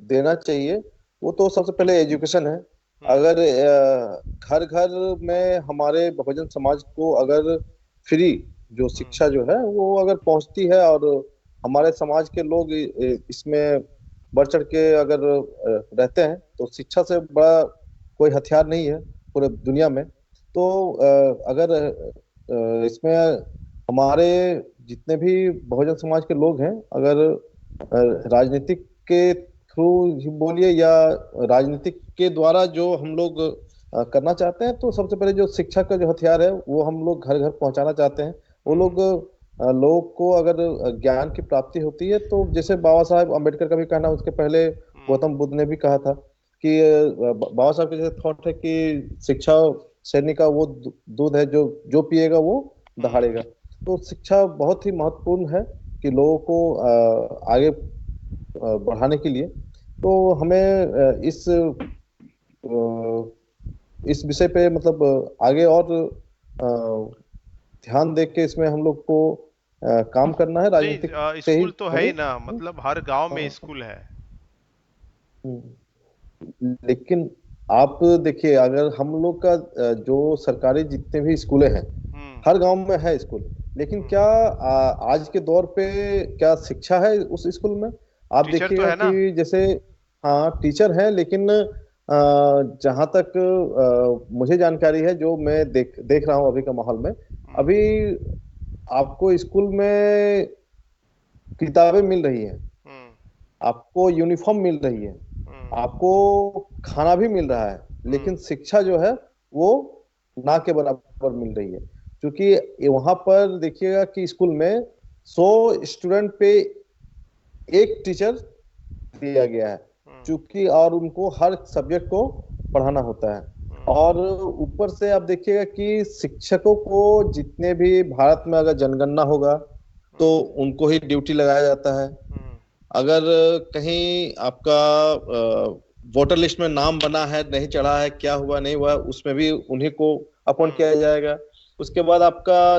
देना चाहिए, वो तो सबसे पहले एजुकेशन है। हम्म। अगर घर घर में हमारे बहुजन समाज को अगर फ्री जो हम्म। शिक्षा जो है वो अगर पहुंचती है, और हमारे समाज के लोग इसमें बढ़ चढ़ के अगर रहते हैं, तो शिक्षा से बड़ा कोई हथियार नहीं है पूरे दुनिया में। तो अगर इसमें हमारे जितने भी बहुजन समाज के लोग हैं, अगर राजनीतिक के थ्रू ही बोलिए या राजनीतिक के द्वारा जो हम लोग करना चाहते हैं, तो सबसे पहले जो शिक्षा का जो हथियार है वो हम लोग घर घर पहुंचाना चाहते हैं। वो हम्म। लोग लोगों को अगर ज्ञान की प्राप्ति होती है, तो जैसे बाबा साहब अम्बेडकर का भी कहना, उसके पहले हम्म। गौतम बुद्ध ने भी कहा था कि बाबा साहब के जैसे थॉट है कि शिक्षा शैली का वो दूध है जो जो पिएगा वो हम्म। दहाड़ेगा। तो शिक्षा बहुत ही महत्वपूर्ण है कि लोगों को आगे बढ़ाने के लिए। तो हमें इस विषय पे मतलब आगे और ध्यान दे के इसमें हम लोग को काम करना है, राजनीतिक नहीं से ही स्कूल तो है ही नहीं। ना, मतलब हर गांव में हाँ, स्कूल है। लेकिन आप देखिए, अगर हम लोग का जो सरकारी जितने भी स्कूलें हैं, हम्म। हर गांव में है स्कूल, लेकिन हम्म। क्या आज के दौर पे क्या शिक्षा है उस स्कूल में? आप टीचर तो देखिएगा है ना। कि जैसे हाँ टीचर है, लेकिन जहाँ तक मुझे जानकारी है, जो मैं देख देख रहा हूँ अभी का माहौल में, हम्म। अभी आपको स्कूल में किताबें मिल रही हैं, हम्म। आपको यूनिफॉर्म मिल रही है, हम्म। आपको खाना भी मिल रहा है, लेकिन हम्म। शिक्षा जो है वो ना के बराबर मिल रही है। क्योंकि वहां पर देखिएगा कि स्कूल में 100 स्टूडेंट पे एक टीचर दिया गया है, हम्म। चूंकि और उनको हर सब्जेक्ट को पढ़ाना होता है। हम्म। और ऊपर से आप देखिएगा कि शिक्षकों को जितने भी भारत में अगर जनगणना होगा, तो हम्म। उनको ही ड्यूटी लगाया जाता है। हम्म। अगर कहीं आपका वोटर लिस्ट में नाम बना है, नहीं चढ़ा है, क्या हुआ नहीं हुआ, उसमें भी उन्हीं को अपॉइंट हम्म। किया जाएगा। उसके बाद आपका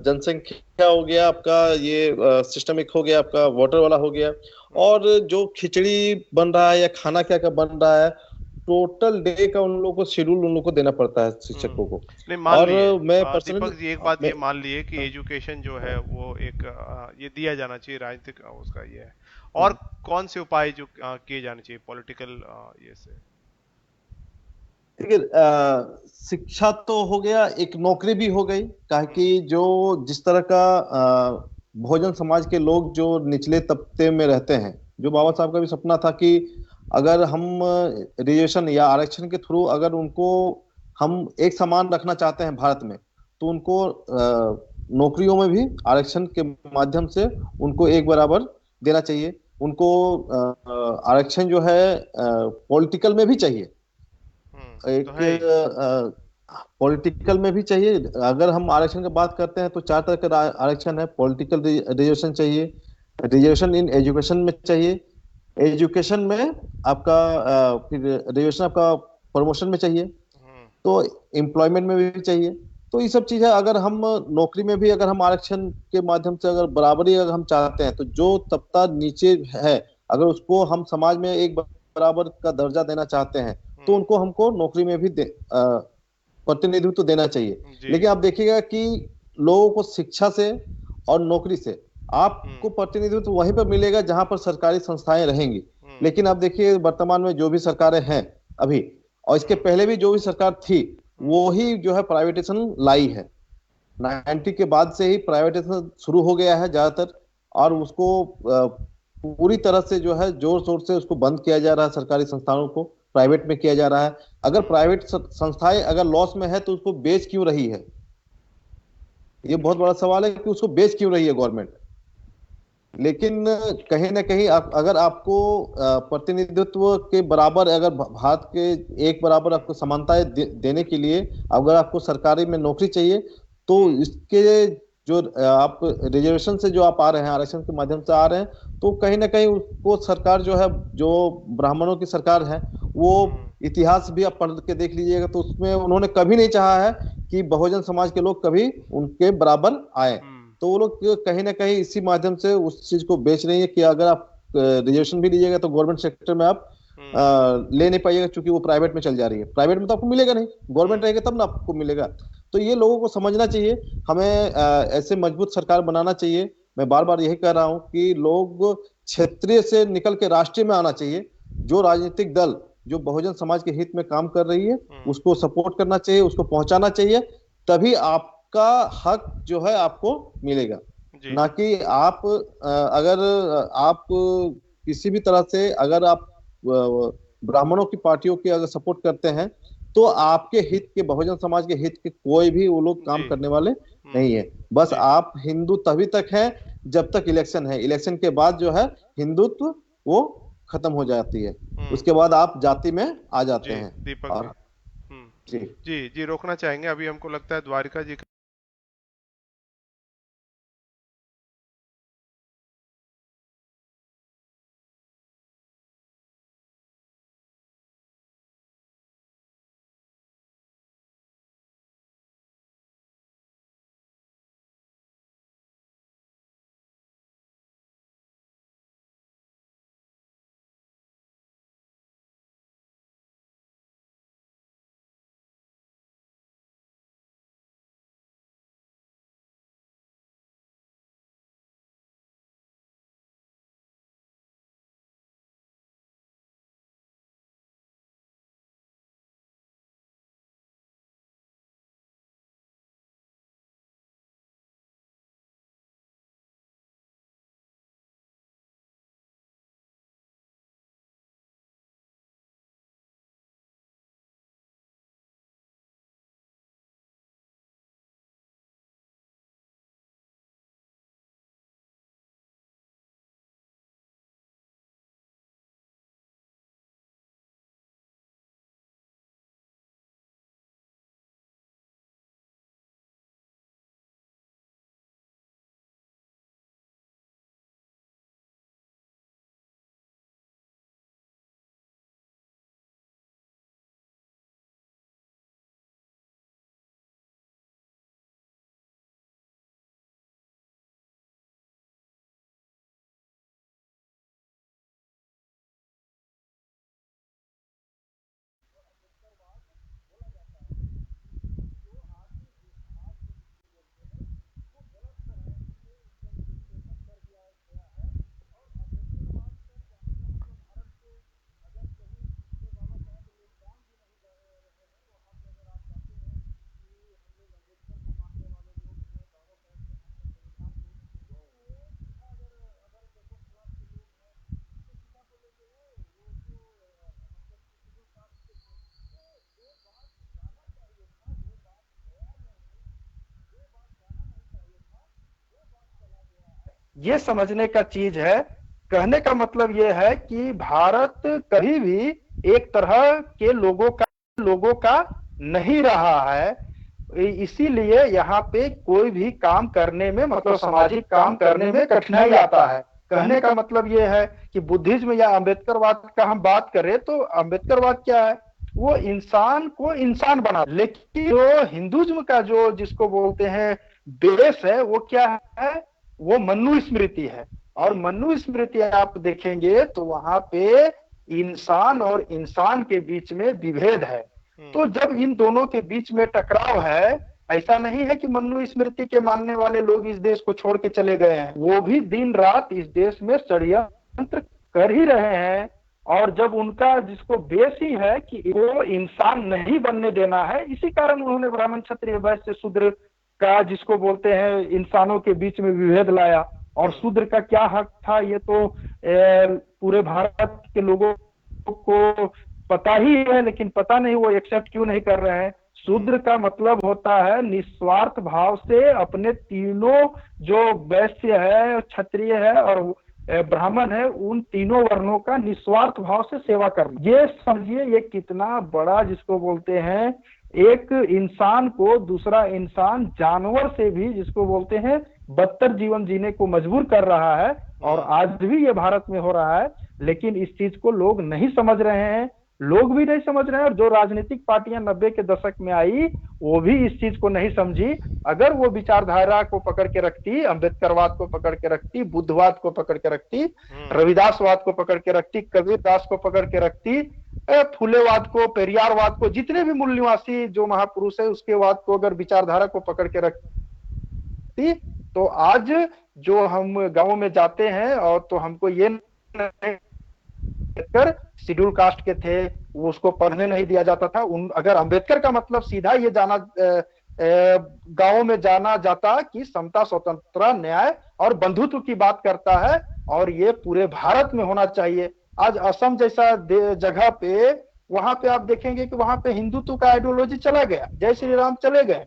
जनसंख्या हो गया, आपका ये सिस्टमिक हो गया, आपका वोटर वाला हो गया। हम्म। और जो खिचड़ी बन रहा है या खाना क्या क्या बन रहा है, टोटल डे का उन लोगों को शेड्यूल उन लोगों को देना पड़ता है शिक्षकों को। नहीं मान और लिए मैं पर्सनली दीपक जी एक बात मैं ये मान लिए कि एजुकेशन जो है वो एक ये दिया जाना चाहिए राजनीतिक उसका ये है। और कौन से उपाय जो किए जाने चाहिए पॉलिटिकल ये से। देखिए शिक्षा तो हो गया, एक नौकरी भी हो गई। कहा कि हम्म। जो जिस तरह का बहुजन समाज के लोग जो निचले तबके में रहते हैं, जो बाबा हम्म। साहब का भी सपना था कि अगर हम रिजर्वेशन या आरक्षण के थ्रू अगर उनको हम एक समान रखना चाहते हैं भारत में, तो उनको नौकरियों में भी आरक्षण के माध्यम से उनको एक बराबर देना चाहिए। उनको आरक्षण जो है पॉलिटिकल में भी चाहिए, तो एक है ही। पॉलिटिकल में भी चाहिए। अगर हम आरक्षण की बात करते हैं, तो चार तरह का आरक्षण है। पॉलिटिकल रिजर्वेशन चाहिए, रिजर्वेशन इन एजुकेशन में चाहिए, एजुकेशन में आपका फिर रिजर्वेशन आपका प्रमोशन में चाहिए, हम्म। तो एम्प्लॉयमेंट में भी चाहिए। तो ये सब चीजें अगर हम नौकरी में भी अगर हम आरक्षण के माध्यम से अगर बराबरी अगर हम चाहते हैं, तो जो तबका नीचे है, अगर उसको हम समाज में एक बराबर का दर्जा देना चाहते हैं, तो उनको हमको नौकरी में भी प्रतिनिधित्व तो देना चाहिए। जी। लेकिन आप देखिएगा कि लोगों को शिक्षा से और नौकरी से हम्म। आपको प्रतिनिधित्व तो वहीं पर मिलेगा जहां पर सरकारी संस्थाएं रहेंगी। हम्म। लेकिन आप देखिए वर्तमान में जो भी सरकारें हैं अभी, और इसके हम्म। पहले भी जो भी सरकार थी, हम्म। वो ही जो है प्राइवेटेशन लाई है। 90 के बाद से ही प्राइवेटेशन शुरू हो गया है ज्यादातर, और हम्म। उसको पूरी तरह से जो है जोर शोर से उसको बंद किया जा रहा है सरकारी संस्थानों को। प्राइवेट में किया जा रहा है। अगर प्राइवेट संस्थाएं अगर लॉस में है तो उसको बेच क्यों रही है? ये बहुत बड़ा सवाल है कि उसको बेच क्यों रही है गवर्नमेंट। लेकिन कहीं ना कहीं अगर आपको प्रतिनिधित्व के बराबर, अगर भारत के एक बराबर आपको समानताएं देने के लिए अगर आपको सरकारी में नौकरी चाहिए, तो इसके जो आप रिजर्वेशन से जो आप आ रहे हैं, आरक्षण के माध्यम से आ रहे हैं, तो कहीं ना कहीं उसको सरकार जो है, जो ब्राह्मणों की सरकार है, वो इतिहास भी आप पढ़ के देख लीजिएगा, तो उसमें उन्होंने कभी नहीं चाहा है कि बहुजन समाज के लोग कभी उनके बराबर आए। तो वो लोग कहीं ना कहीं इसी माध्यम से उस चीज को बेच रही है कि अगर आप रिजर्वेशन भी लीजिएगा तो गवर्नमेंट सेक्टर में आप ले नहीं पाइएगा, क्योंकि वो प्राइवेट में चल जा रही है। प्राइवेट में तो आपको मिलेगा नहीं, गवर्नमेंट रहेगा तब ना आपको मिलेगा। तो ये लोगों को समझना चाहिए, हमें ऐसे मजबूत सरकार बनाना चाहिए। मैं बार बार यही कह रहा हूं कि लोग क्षेत्रीय से निकल के राष्ट्रीय में आना चाहिए। जो राजनीतिक दल जो बहुजन समाज के हित में काम कर रही है उसको सपोर्ट करना चाहिए, उसको पहुंचाना चाहिए, तभी आपका हक जो है आपको मिलेगा। ना कि आप अगर आप किसी भी तरह से अगर आप ब्राह्मणों की पार्टियों की अगर सपोर्ट करते हैं, तो आपके हित के, बहुजन समाज के हित के कोई भी वो लोग काम करने वाले नहीं है। बस आप हिंदू तभी तक हैं जब तक इलेक्शन है। इलेक्शन के बाद जो है हिंदुत्व वो खत्म हो जाती है, उसके बाद आप जाति में आ जाते हैं। दीपक और जी जी जी रोकना चाहेंगे, अभी हमको लगता है द्वारिका जी ये समझने का चीज है। कहने का मतलब ये है कि भारत कभी भी एक तरह के लोगों का नहीं रहा है। इसीलिए यहाँ पे कोई भी काम करने में, मतलब सामाजिक काम करने में कठिनाई आता है। कहने का मतलब ये है कि बुद्धिज्म या अम्बेडकरवाद का हम बात करें तो अम्बेडकरवाद क्या है, वो इंसान को इंसान बना। लेकिन जो हिंदुज्म का जो जिसको बोलते हैं बेस है, वो क्या है, वो मनु स्मृति है। और मनु स्मृति आप देखेंगे तो वहां पे इंसान और इंसान के बीच में विभेद है। तो जब इन दोनों के बीच में टकराव है, ऐसा नहीं है कि मनु स्मृति के मानने वाले लोग इस देश को छोड़ के चले गए हैं, वो भी दिन रात इस देश में षड्यंत्र कर ही रहे हैं। और जब उनका जिसको बेस ही है कि वो इंसान नहीं बनने देना है, इसी कारण उन्होंने ब्राह्मण क्षत्रिय वैश्य शूद्र का, जिसको बोलते हैं, इंसानों के बीच में विभेद लाया। और शूद्र का क्या हक था, ये तो पूरे भारत के लोगों को पता ही है, लेकिन पता नहीं वो एक्सेप्ट क्यों नहीं कर रहे हैं। शूद्र का मतलब होता है निस्वार्थ भाव से अपने तीनों, जो वैश्य है, क्षत्रिय है और ब्राह्मण है, उन तीनों वर्णों का निस्वार्थ भाव से सेवा करना। ये समझिए ये कितना बड़ा, जिसको बोलते हैं एक इंसान को दूसरा इंसान जानवर से भी, जिसको बोलते हैं बदतर जीवन जीने को मजबूर कर रहा है। और आज भी ये भारत में हो रहा है, लेकिन इस चीज को लोग नहीं समझ रहे हैं। लोग भी नहीं समझ रहे हैं, और जो राजनीतिक पार्टियां 90 के दशक में आई वो भी इस चीज को नहीं समझी। अगर वो विचारधारा को पकड़ के रखती, अम्बेडकरवाद को पकड़ के रखती, बुद्धवाद को पकड़ के रखती, रविदासवाद को पकड़ के रखती, कबीरदास को पकड़ के रखती, फुलेवाद को, पेरियारवाद को, जितने भी मूल निवासी जो महापुरुष है उसके वाद को अगर विचारधारा को पकड़ के रखती, तो आज जो हम गांवों में जाते हैं और तो हमको ये अम्बेडकर शेड्यूल कास्ट के थे, वो उसको पढ़ने नहीं दिया जाता था। अगर अम्बेडकर का मतलब सीधा ये जाना गांवों में जाना जाता कि समता, स्वतंत्रता, न्याय और बंधुत्व की बात करता है, और ये पूरे भारत में होना चाहिए। आज असम जैसा जगह पे, वहां पे आप देखेंगे कि वहां पे हिंदुत्व का आइडियोलॉजी चला गया, जय श्री राम चले गए,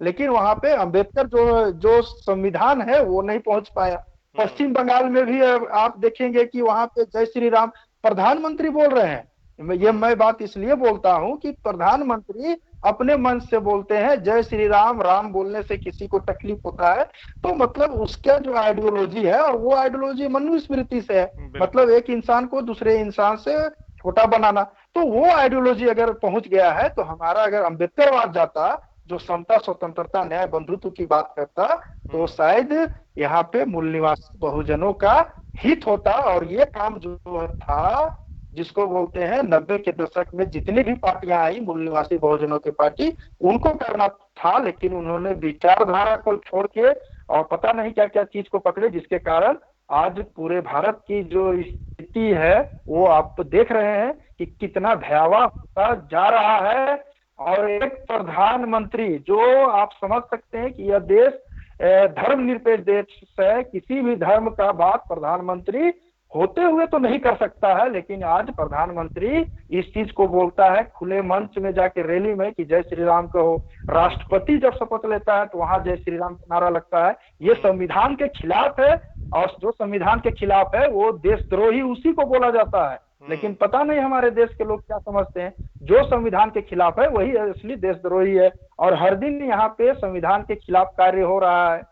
लेकिन वहां पे अम्बेडकर जो संविधान है वो नहीं पहुंच पाया। पश्चिम बंगाल में भी आप देखेंगे कि वहां पे जय श्री राम प्रधानमंत्री बोल रहे हैं। ये मैं बात इसलिए बोलता हूं कि प्रधानमंत्री अपने मन से बोलते हैं जय श्री राम, राम बोलने से किसी को तकलीफ होता है, तो मतलब उसका जो आइडियोलॉजी है, और वो आइडियोलॉजी मनुस्मृति से है, मतलब एक इंसान को दूसरे इंसान से छोटा बनाना। तो वो आइडियोलॉजी अगर पहुंच गया है, तो हमारा अगर अम्बेडकरवाद जाता जो समता, स्वतंत्रता, न्याय, बंधुत्व की बात करता, तो शायद यहाँ पे मूल निवासी बहुजनों का हित होता। और ये काम जो था, जिसको बोलते हैं 90 के दशक में जितनी भी पार्टियां आई मूल निवासी बहुजनों की पार्टी, उनको करना था, लेकिन उन्होंने विचारधारा को छोड़ के और पता नहीं क्या क्या चीज को पकड़े, जिसके कारण आज पूरे भारत की जो स्थिति है वो आप देख रहे हैं कि कितना भयावह होता जा रहा है। और एक प्रधानमंत्री, जो आप समझ सकते हैं कि यह देश धर्मनिरपेक्ष देश है, किसी भी धर्म का बात प्रधानमंत्री होते हुए तो नहीं कर सकता है, लेकिन आज प्रधानमंत्री इस चीज को बोलता है खुले मंच में जाके रैली में कि जय श्री राम कहो। राष्ट्रपति जब शपथ लेता है तो वहां जय श्री राम का नारा लगता है। ये संविधान के खिलाफ है, और जो संविधान के खिलाफ है वो देशद्रोही उसी को बोला जाता है। लेकिन पता नहीं हमारे देश के लोग क्या समझते हैं, जो संविधान के खिलाफ है वही असली देशद्रोही है। और हर दिन यहाँ पे संविधान के खिलाफ कार्य हो रहा है,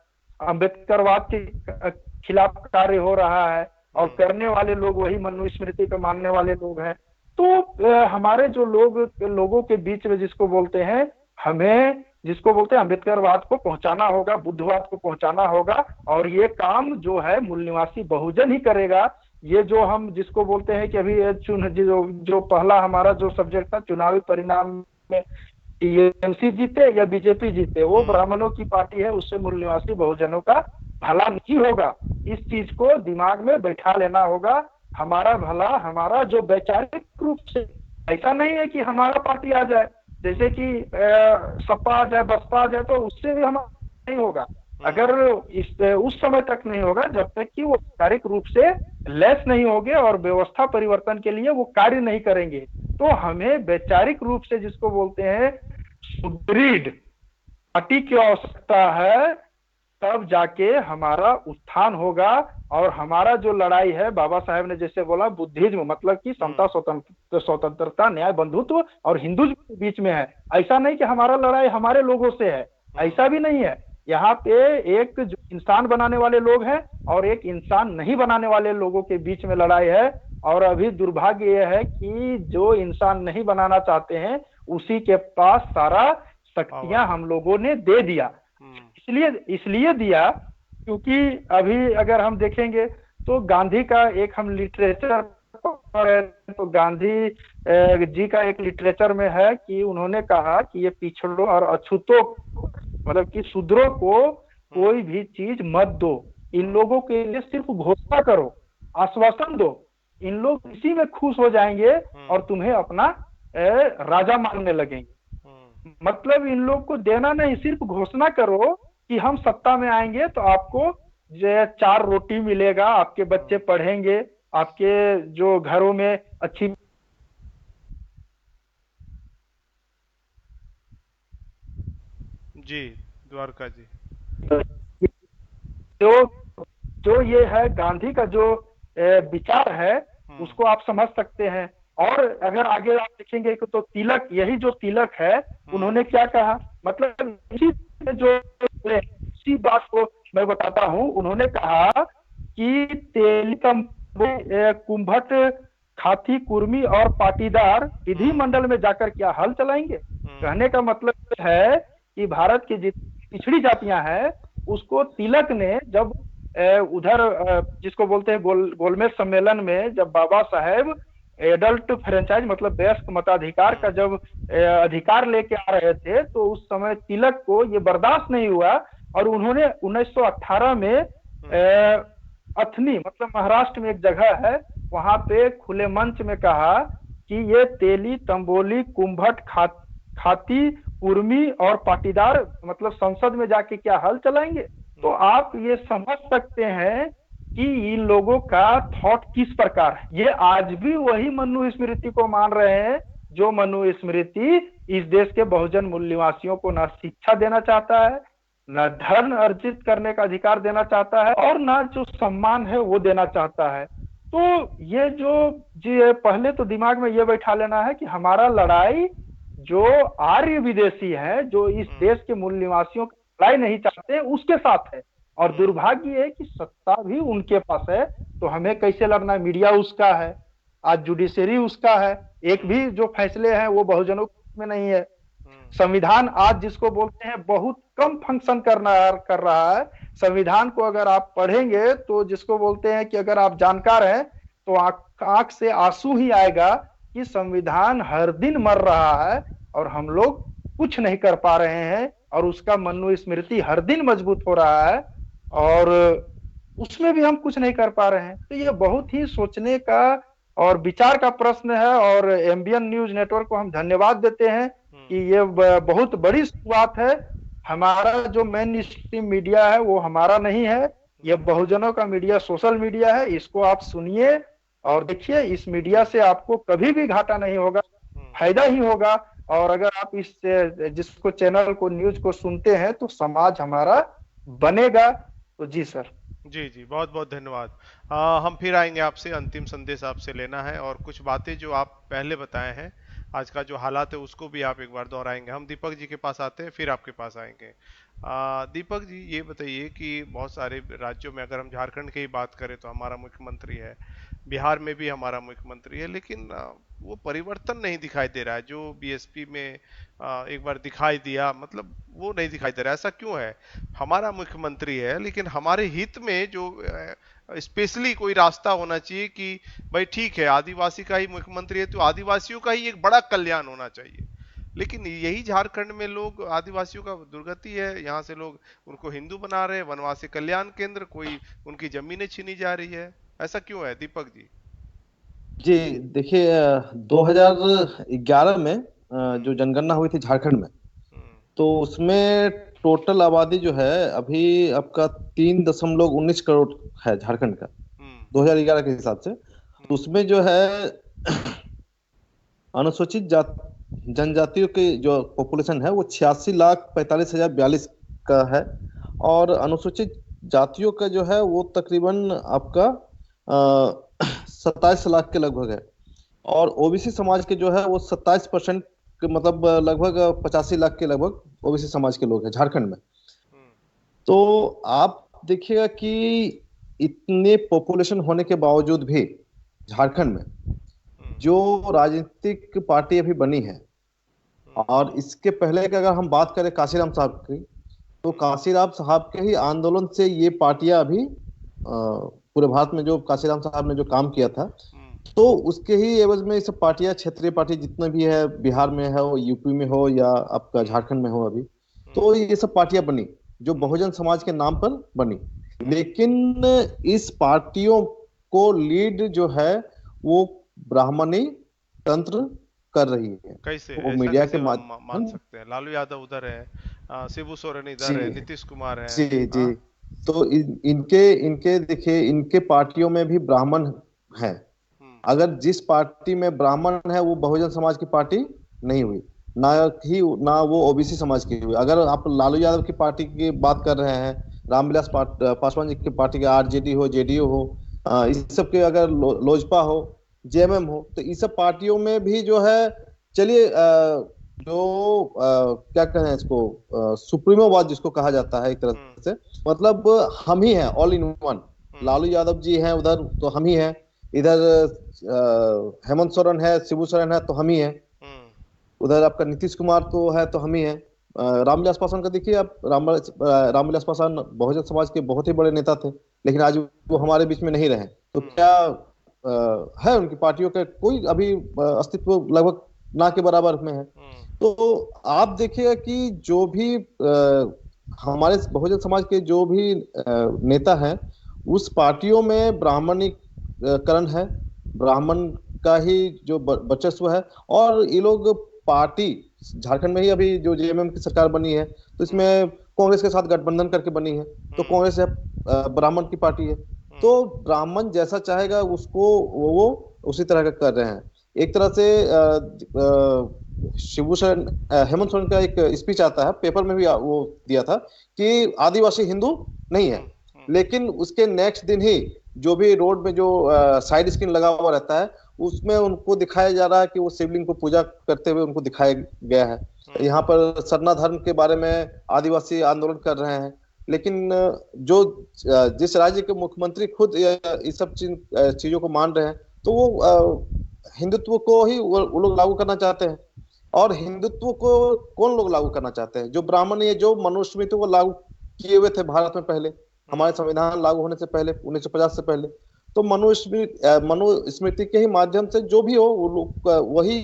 अम्बेडकरवाद के खिलाफ कार्य हो रहा है, और करने वाले लोग वही मनुस्मृति पे मानने वाले लोग हैं। तो हमारे जो लोगों के बीच में जिसको बोलते हैं, हमें जिसको बोलते हैं अम्बेडकरवाद को पहुंचाना होगा, बुद्धवाद को पहुंचाना होगा, और ये काम जो है मूल निवासी बहुजन ही करेगा। ये जो हम जिसको बोलते हैं कि अभी जो पहला हमारा जो सब्जेक्ट था चुनावी परिणाम में टीएमसी जीते या बीजेपी जीते, वो ब्राह्मणों की पार्टी है, उससे मूल निवासी बहुजनों का भला नहीं होगा। इस चीज को दिमाग में बैठा लेना होगा। हमारा भला, हमारा जो वैचारिक रूप से, ऐसा नहीं है कि हमारा पार्टी आ जाए, जैसे कि सपा आ जाए, बसपा आ जाए, तो उससे भी हमारा नहीं होगा। अगर उस समय तक नहीं होगा जब तक कि वो वैचारिक रूप से लेस नहीं होंगे और व्यवस्था परिवर्तन के लिए वो कार्य नहीं करेंगे। तो हमें वैचारिक रूप से जिसको बोलते हैं सुदृढ़ पार्टी की आवश्यकता है, तब जाके हमारा उत्थान होगा। और हमारा जो लड़ाई है, बाबा साहेब ने जैसे बोला बुद्धिज्म मतलब कि समता, स्वतंत्रता, न्याय, बंधुत्व और हिंदुत्व के बीच में है। ऐसा नहीं कि हमारा लड़ाई हमारे लोगों से है, ऐसा भी नहीं है। यहाँ पे एक जो इंसान बनाने वाले लोग हैं और एक इंसान नहीं बनाने वाले लोगों के बीच में लड़ाई है। और अभी दुर्भाग्य यह है कि जो इंसान नहीं बनाना चाहते हैं उसी के पास सारा शक्तियां हम लोगों ने दे दिया। इसलिए दिया क्योंकि अभी अगर हम देखेंगे तो गांधी का एक हम लिटरेचर, तो गांधी जी का एक लिटरेचर में है कि उन्होंने कहा कि ये पिछड़ों और अछूतों, मतलब कि शूद्रों को कोई भी चीज मत दो, इन लोगों के लिए सिर्फ घोषणा करो, आश्वासन दो, इन लोग इसी में खुश हो जाएंगे और तुम्हें अपना राजा मानने लगेंगे। मतलब इन लोग को देना नहीं, सिर्फ घोषणा करो कि हम सत्ता में आएंगे तो आपको 4 रोटी मिलेगा, आपके बच्चे पढ़ेंगे, आपके जो घरों में अच्छी जी द्वारका जी। जो जो ये है गांधी का जो विचार है, उसको आप समझ सकते हैं। और अगर आगे आप देखेंगे कि तो तिलक, यही जो तिलक है, उन्होंने क्या कहा, मतलब इसी बात को मैं बताता हूँ। उन्होंने कहा कि तेलिकम कुंभट खाती कुर्मी और पाटीदार विधिमंडल में जाकर क्या हल चलाएंगे। कहने का मतलब है कि भारत की जितनी पिछड़ी जातियां हैं, उसको तिलक ने जब उधर जिसको बोलते हैं गोलमेज सम्मेलन में, जब बाबा साहेब एडल्ट फ्रेंचाइज मतलब वयस्क मताधिकार का जब अधिकार लेके आ रहे थे, तो उस समय तिलक को ये बर्दाश्त नहीं हुआ और उन्होंने 1918 में अथनी मतलब महाराष्ट्र में एक जगह है, वहां पे खुले मंच में कहा कि ये तेली तंबोली कुंभट खाती कुर्मी और पाटीदार मतलब संसद में जाके क्या हल चलाएंगे। तो आप ये समझ सकते हैं कि इन लोगों का थॉट किस प्रकार है। ये आज भी वही मनु स्मृति को मान रहे हैं, जो मनु स्मृति इस देश के बहुजन मूल निवासियों को ना शिक्षा देना चाहता है, न धन अर्जित करने का अधिकार देना चाहता है, और ना जो सम्मान है वो देना चाहता है। तो ये जो जी पहले तो दिमाग में ये बैठा लेना है कि हमारा लड़ाई जो आर्य विदेशी है, जो इस देश के मूल निवासियों की लड़ाई नहीं चाहते, उसके साथ है। और दुर्भाग्य है कि सत्ता भी उनके पास है, तो हमें कैसे लड़ना है। मीडिया उसका है, आज जुडिशरी उसका है, एक भी जो फैसले हैं वो बहुजनों में नहीं है। संविधान आज जिसको बोलते हैं बहुत कम फंक्शन कर रहा है। संविधान को अगर आप पढ़ेंगे तो जिसको बोलते हैं कि अगर आप जानकार हैं तो आंख से आंसू ही आएगा कि संविधान हर दिन मर रहा है और हम लोग कुछ नहीं कर पा रहे हैं, और उसका मनु स्मृति हर दिन मजबूत हो रहा है और उसमें भी हम कुछ नहीं कर पा रहे हैं। तो ये बहुत ही सोचने का और विचार का प्रश्न है, और एमबीएन न्यूज नेटवर्क को हम धन्यवाद देते हैं कि ये बहुत बड़ी शुरुआत है। हमारा जो मेन स्ट्रीम मीडिया है वो हमारा नहीं है, ये बहुजनों का मीडिया, सोशल मीडिया है। इसको आप सुनिए और देखिए, इस मीडिया से आपको कभी भी घाटा नहीं होगा, फायदा ही होगा। और अगर आप इस जिसको चैनल को, न्यूज को सुनते हैं तो समाज हमारा बनेगा। तो जी सर। जी जी, बहुत बहुत धन्यवाद। हम फिर आएंगे आपसे, अंतिम संदेश आपसे लेना है और कुछ बातें जो आप पहले बताए हैं, आज का जो हालात है उसको भी आप एक बार दोहराएंगे। हम दीपक जी के पास आते हैं, फिर आपके पास आएंगे। दीपक जी ये बताइए कि बहुत सारे राज्यों में, अगर हम झारखंड की ही बात करें तो हमारा मुख्यमंत्री है, बिहार में भी हमारा मुख्यमंत्री है, लेकिन वो परिवर्तन नहीं दिखाई दे रहा है जो बीएसपी में एक बार दिखाई दिया, मतलब वो नहीं दिखाई दे रहा है। ऐसा क्यों है? हमारा मुख्यमंत्री है, लेकिन हमारे हित में जो स्पेशली कोई रास्ता होना चाहिए कि भाई ठीक है, आदिवासी का ही मुख्यमंत्री है तो आदिवासियों का ही एक बड़ा कल्याण होना चाहिए। लेकिन यही झारखंड में लोग, आदिवासियों का दुर्गति है, यहाँ से लोग उनको हिंदू बना रहे हैं, वनवासी कल्याण केंद्र, कोई उनकी जमीनें छीनी जा रही है। ऐसा क्यों है दीपक जी? जी देखिए, 2011 में जो जनगणना हुई थी झारखंड में, तो उसमें टोटल आबादी जो है अभी आपका 3.19 करोड़ है झारखंड का, 2011 के हिसाब से। तो उसमें जो है अनुसूचित जनजातियों की जो पॉपुलेशन है वो 86,45,042 का है, और अनुसूचित जातियों का जो है वो तकरीबन आपका 27 लाख के लगभग है, और ओबीसी समाज के जो है वो 27%, मतलब लगभग 85 लाख के लगभग ओबीसी समाज के लोग हैं झारखंड में। तो आप देखिएगा कि इतने पॉपुलेशन होने के बावजूद भी झारखंड में जो राजनीतिक पार्टी अभी बनी है, और इसके पहले की अगर हम बात करें काशीराम साहब की, तो काशीराम साहब के ही आंदोलन से ये पार्टियां अभी पूरे भारत में, जो काशीराम साहब ने जो काम किया था, तो उसके ही एवज में ये सब पार्टियां, क्षेत्रीय पार्टी जितने भी है, बिहार में है, यूपी में हो या आपका झारखंड में हो अभी, तो ये सब पार्टियां बनी जो बहुजन समाज के नाम पर बनी। लेकिन इस पार्टियों को लीड जो है वो ब्राह्मणी तंत्र कर रही है। कैसे? तो ऐसा मीडिया कैसे के मान सकते हैं? लालू यादव उधर है, शिबू सोरेन इधर है, नीतीश कुमार है। जी जी। तो इनके देखिए, इनके पार्टियों में भी ब्राह्मण है। अगर जिस पार्टी में ब्राह्मण है वो बहुजन समाज की पार्टी नहीं हुई, ना ही ना वो ओबीसी समाज की हुई। अगर आप लालू यादव की पार्टी की बात कर रहे हैं, रामविलास पासवान जी की पार्टी के आरजेडी हो, जेडीयू हो, इस सब के अगर लोजपा हो, जेएमएम हो, तो इस सब पार्टियों में भी जो है, चलिए जो क्या कहें इसको, सुप्रीमोवाद जिसको कहा जाता है एक तरह से, मतलब हम ही हैं, all in one. Lalu Yadav ji हैं उधर तो हम ही हैं, इधर हेमंत सोरेन है, शिबू सोरेन है तो हम ही हैं, उधर आपका नीतीश कुमार तो है तो हम ही हैं। रामविलास पासवान का देखिए आप, रामविलास पासवान बहुजन समाज के बहुत ही बड़े नेता थे, लेकिन आज वो हमारे बीच में नहीं रहे। तो क्या है उनकी पार्टियों का कोई अभी अस्तित्व लगभग ना के बराबर में है। तो आप देखिएगा कि जो भी हमारे बहुजन समाज के जो भी नेता हैं, उस पार्टियों में ब्राह्मणीकरण है, ब्राह्मण का ही जो वर्चस्व है। और ये लोग पार्टी झारखंड में ही अभी जो जेएमएम की सरकार बनी है, तो इसमें कांग्रेस के साथ गठबंधन करके बनी है, तो कांग्रेस है ब्राह्मण की पार्टी है, तो ब्राह्मण जैसा चाहेगा उसको वो उसी तरह का कर रहे हैं। एक तरह से शिबू सोरेन, हेमंत सोरेन का एक स्पीच आता है, पेपर में भी वो दिया था कि आदिवासी हिंदू नहीं है, लेकिन उसके नेक्स्ट दिन ही जो भी रोड में जो साइड स्क्रीन लगा हुआ रहता है, उसमें उनको दिखाया जा रहा है कि वो शिवलिंग को पूजा करते हुए उनको दिखाया गया है। यहाँ पर सरना धर्म के बारे में आदिवासी आंदोलन कर रहे हैं, लेकिन जो जिस राज्य के मुख्यमंत्री खुद इस सब चीजों को मान रहे हैं, तो वो हिंदुत्व को ही वो लोग लागू करना चाहते हैं। और हिंदुत्व को कौन लोग लागू करना चाहते हैं? जो ब्राह्मण है, जो मनुस्मृति को लागू किए हुए थे भारत में पहले, हमारे संविधान लागू होने से पहले, 1950 से पहले। तो मनुस्मृति के ही माध्यम से जो भी हो, वो लोग वही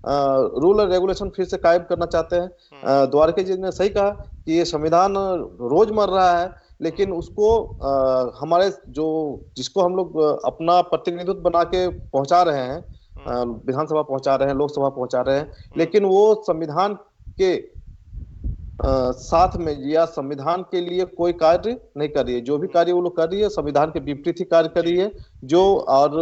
रूल और रेगुलेशन फिर से कायम करना चाहते हैं। द्वारके जी ने सही कहा कि ये संविधान रोज मर रहा है, लेकिन उसको हमारे जो जिसको हम लोग अपना प्रतिनिधित्व बना के पहुंचा रहे हैं, विधानसभा पहुंचा रहे हैं, लोकसभा पहुंचा रहे हैं, लेकिन वो संविधान के साथ में या संविधान के लिए कोई कार्य नहीं कर रही है। जो भी कार्य वो लोग कर रही है, संविधान के विपरीत ही कार्य कर रही है। जो और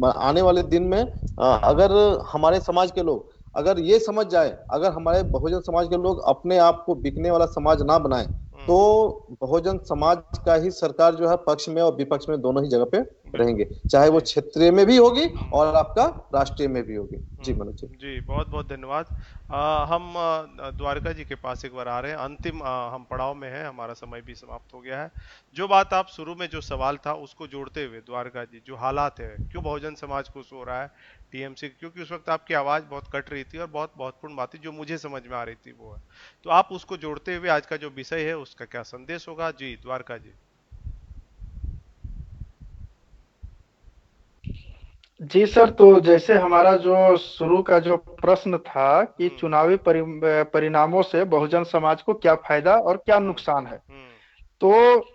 आने वाले दिन में अगर हमारे समाज के लोग अगर ये समझ जाए, अगर हमारे बहुजन समाज के लोग अपने आप को बिकने वाला समाज ना बनाए, तो बहुजन समाज का ही सरकार जो है पक्ष में और विपक्ष में दोनों ही जगह पे रहेंगे, चाहे वो क्षेत्रीय में भी होगी और आपका राष्ट्रीय में भी होगी। जी मनोज जी, बहुत बहुत धन्यवाद। हम द्वारका जी के पास एक बार आ रहे हैं, अंतिम हम पड़ाव में हैं, हमारा समय भी समाप्त हो गया है। जो बात आप शुरू में जो सवाल था उसको जोड़ते हुए, द्वारका जी, जो हालात है, क्यों बहुजन समाज खुश हो रहा है टीएमसी, क्योंकि उस वक्त आपकी आवाज बहुत कट रही थी और बहुत महत्वपूर्ण बातें जो मुझे समझ में आ रही थी वो है, तो आप उसको जोड़ते हुए आज का जो विषय है उसका क्या संदेश होगा? जी द्वारका जी। जी सर, तो जैसे हमारा जो शुरू का जो प्रश्न था कि चुनावी परिणामों से बहुजन समाज को क्या फायदा और क्या नुकसान है, तो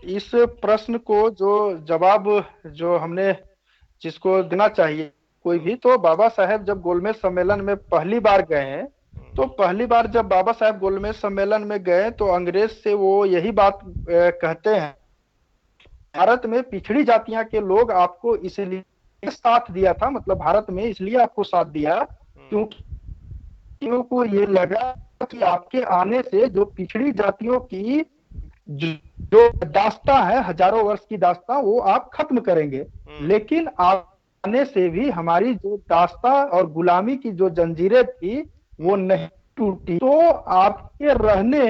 इस प्रश्न को जो जवाब जो हमने जिसको देना चाहिए कोई भी, तो बाबा साहेब जब गोलमेज सम्मेलन में पहली बार गए हैं, तो पहली बार जब बाबा साहेब गोलमेज सम्मेलन में गए तो अंग्रेज से वो यही बात कहते हैं, भारत में पिछड़ी जातियां के लोग आपको इसलिए साथ दिया था, मतलब भारत में इसलिए आपको साथ दिया क्योंकि उनको ये लगा कि आपके आने से जो पिछड़ी जातियों की जो दास्तां है, हजारों वर्ष की दास्तां, वो आप खत्म करेंगे। लेकिन आने से भी हमारी जो दास्तां और गुलामी की जो जंजीरें थी वो नहीं टूटी। तो आपके रहने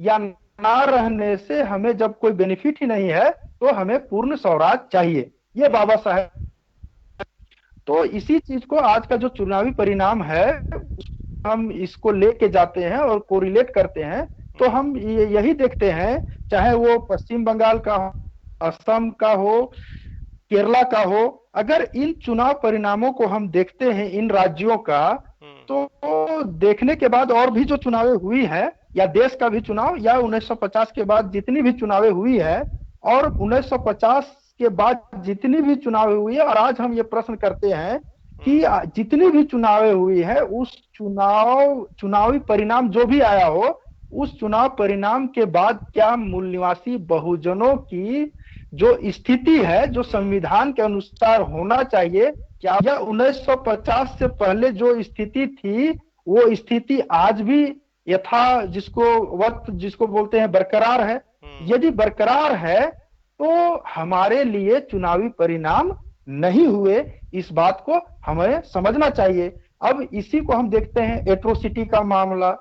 या ना रहने से हमें जब कोई बेनिफिट ही नहीं है, तो हमें पूर्ण स्वराज चाहिए, ये बाबा साहेब। तो इसी चीज को आज का जो चुनावी परिणाम है हम इसको लेके जाते हैं और कोरिलेट करते हैं, तो हम यही देखते हैं, चाहे वो पश्चिम बंगाल का हो, असम का हो, केरला का हो, अगर इन चुनाव परिणामों को हम देखते हैं इन राज्यों का, तो देखने के बाद और भी जो चुनावें हुई है या देश का भी चुनाव या 1950 के बाद जितनी भी चुनावें हुई है और 1950 के बाद जितनी भी चुनाव हुई है, और आज हम ये प्रश्न करते हैं कि जितनी भी चुनावें हुई है उस चुनावी परिणाम जो भी आया हो, उस चुनाव परिणाम के बाद क्या मूल निवासी बहुजनों की जो स्थिति है, जो संविधान के अनुसार होना चाहिए, क्या 1950 से पहले जो स्थिति थी वो स्थिति आज भी यथा जिसको वक्त जिसको बोलते हैं बरकरार है। यदि बरकरार है तो हमारे लिए चुनावी परिणाम नहीं हुए, इस बात को हमें समझना चाहिए। अब इसी को हम देखते हैं एट्रोसिटी का मामला।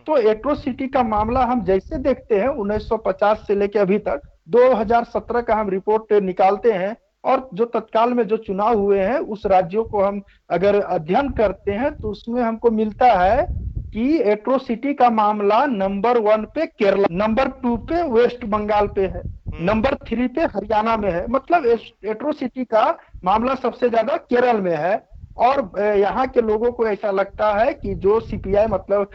तो एट्रोसिटी का मामला हम जैसे देखते हैं 1950 से लेकर अभी तक 2017 का हम रिपोर्ट निकालते हैं, और जो तत्काल में जो चुनाव हुए हैं उस राज्यों को हम अगर अध्ययन करते हैं तो उसमें हमको मिलता है कि एट्रोसिटी का मामला नंबर 1 पे केरला, नंबर 2 पे वेस्ट बंगाल पे है, नंबर 3 पे हरियाणा में है। मतलब एट्रोसिटी का मामला सबसे ज्यादा केरल में है। और यहाँ के लोगों को ऐसा लगता है कि जो सीपीआई मतलब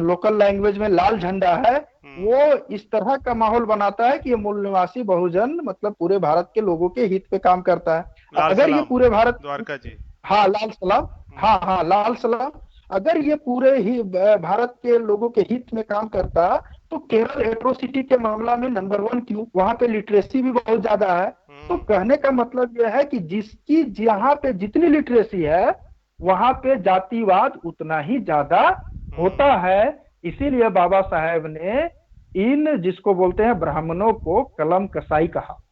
लोकल लैंग्वेज में लाल झंडा है, वो इस तरह का माहौल बनाता है कि ये मूल निवासी बहुजन मतलब पूरे भारत के लोगों के हित पे काम करता है। अगर ये पूरे भारत, द्वारका जी, हाँ लाल सलाम, हाँ हाँ लाल सलाम, अगर ये पूरे ही भारत के लोगों के हित में काम करता तो केरल एट्रोसिटी के मामला में नंबर 1 क्यों? वहां पे लिटरेसी भी बहुत ज्यादा है। तो कहने का मतलब यह है कि जिसकी जहां पे जितनी लिटरेसी है वहां पे जातिवाद उतना ही ज्यादा होता है। इसीलिए बाबा साहेब ने इन जिसको बोलते हैं ब्राह्मणों को कलम कसाई कहा।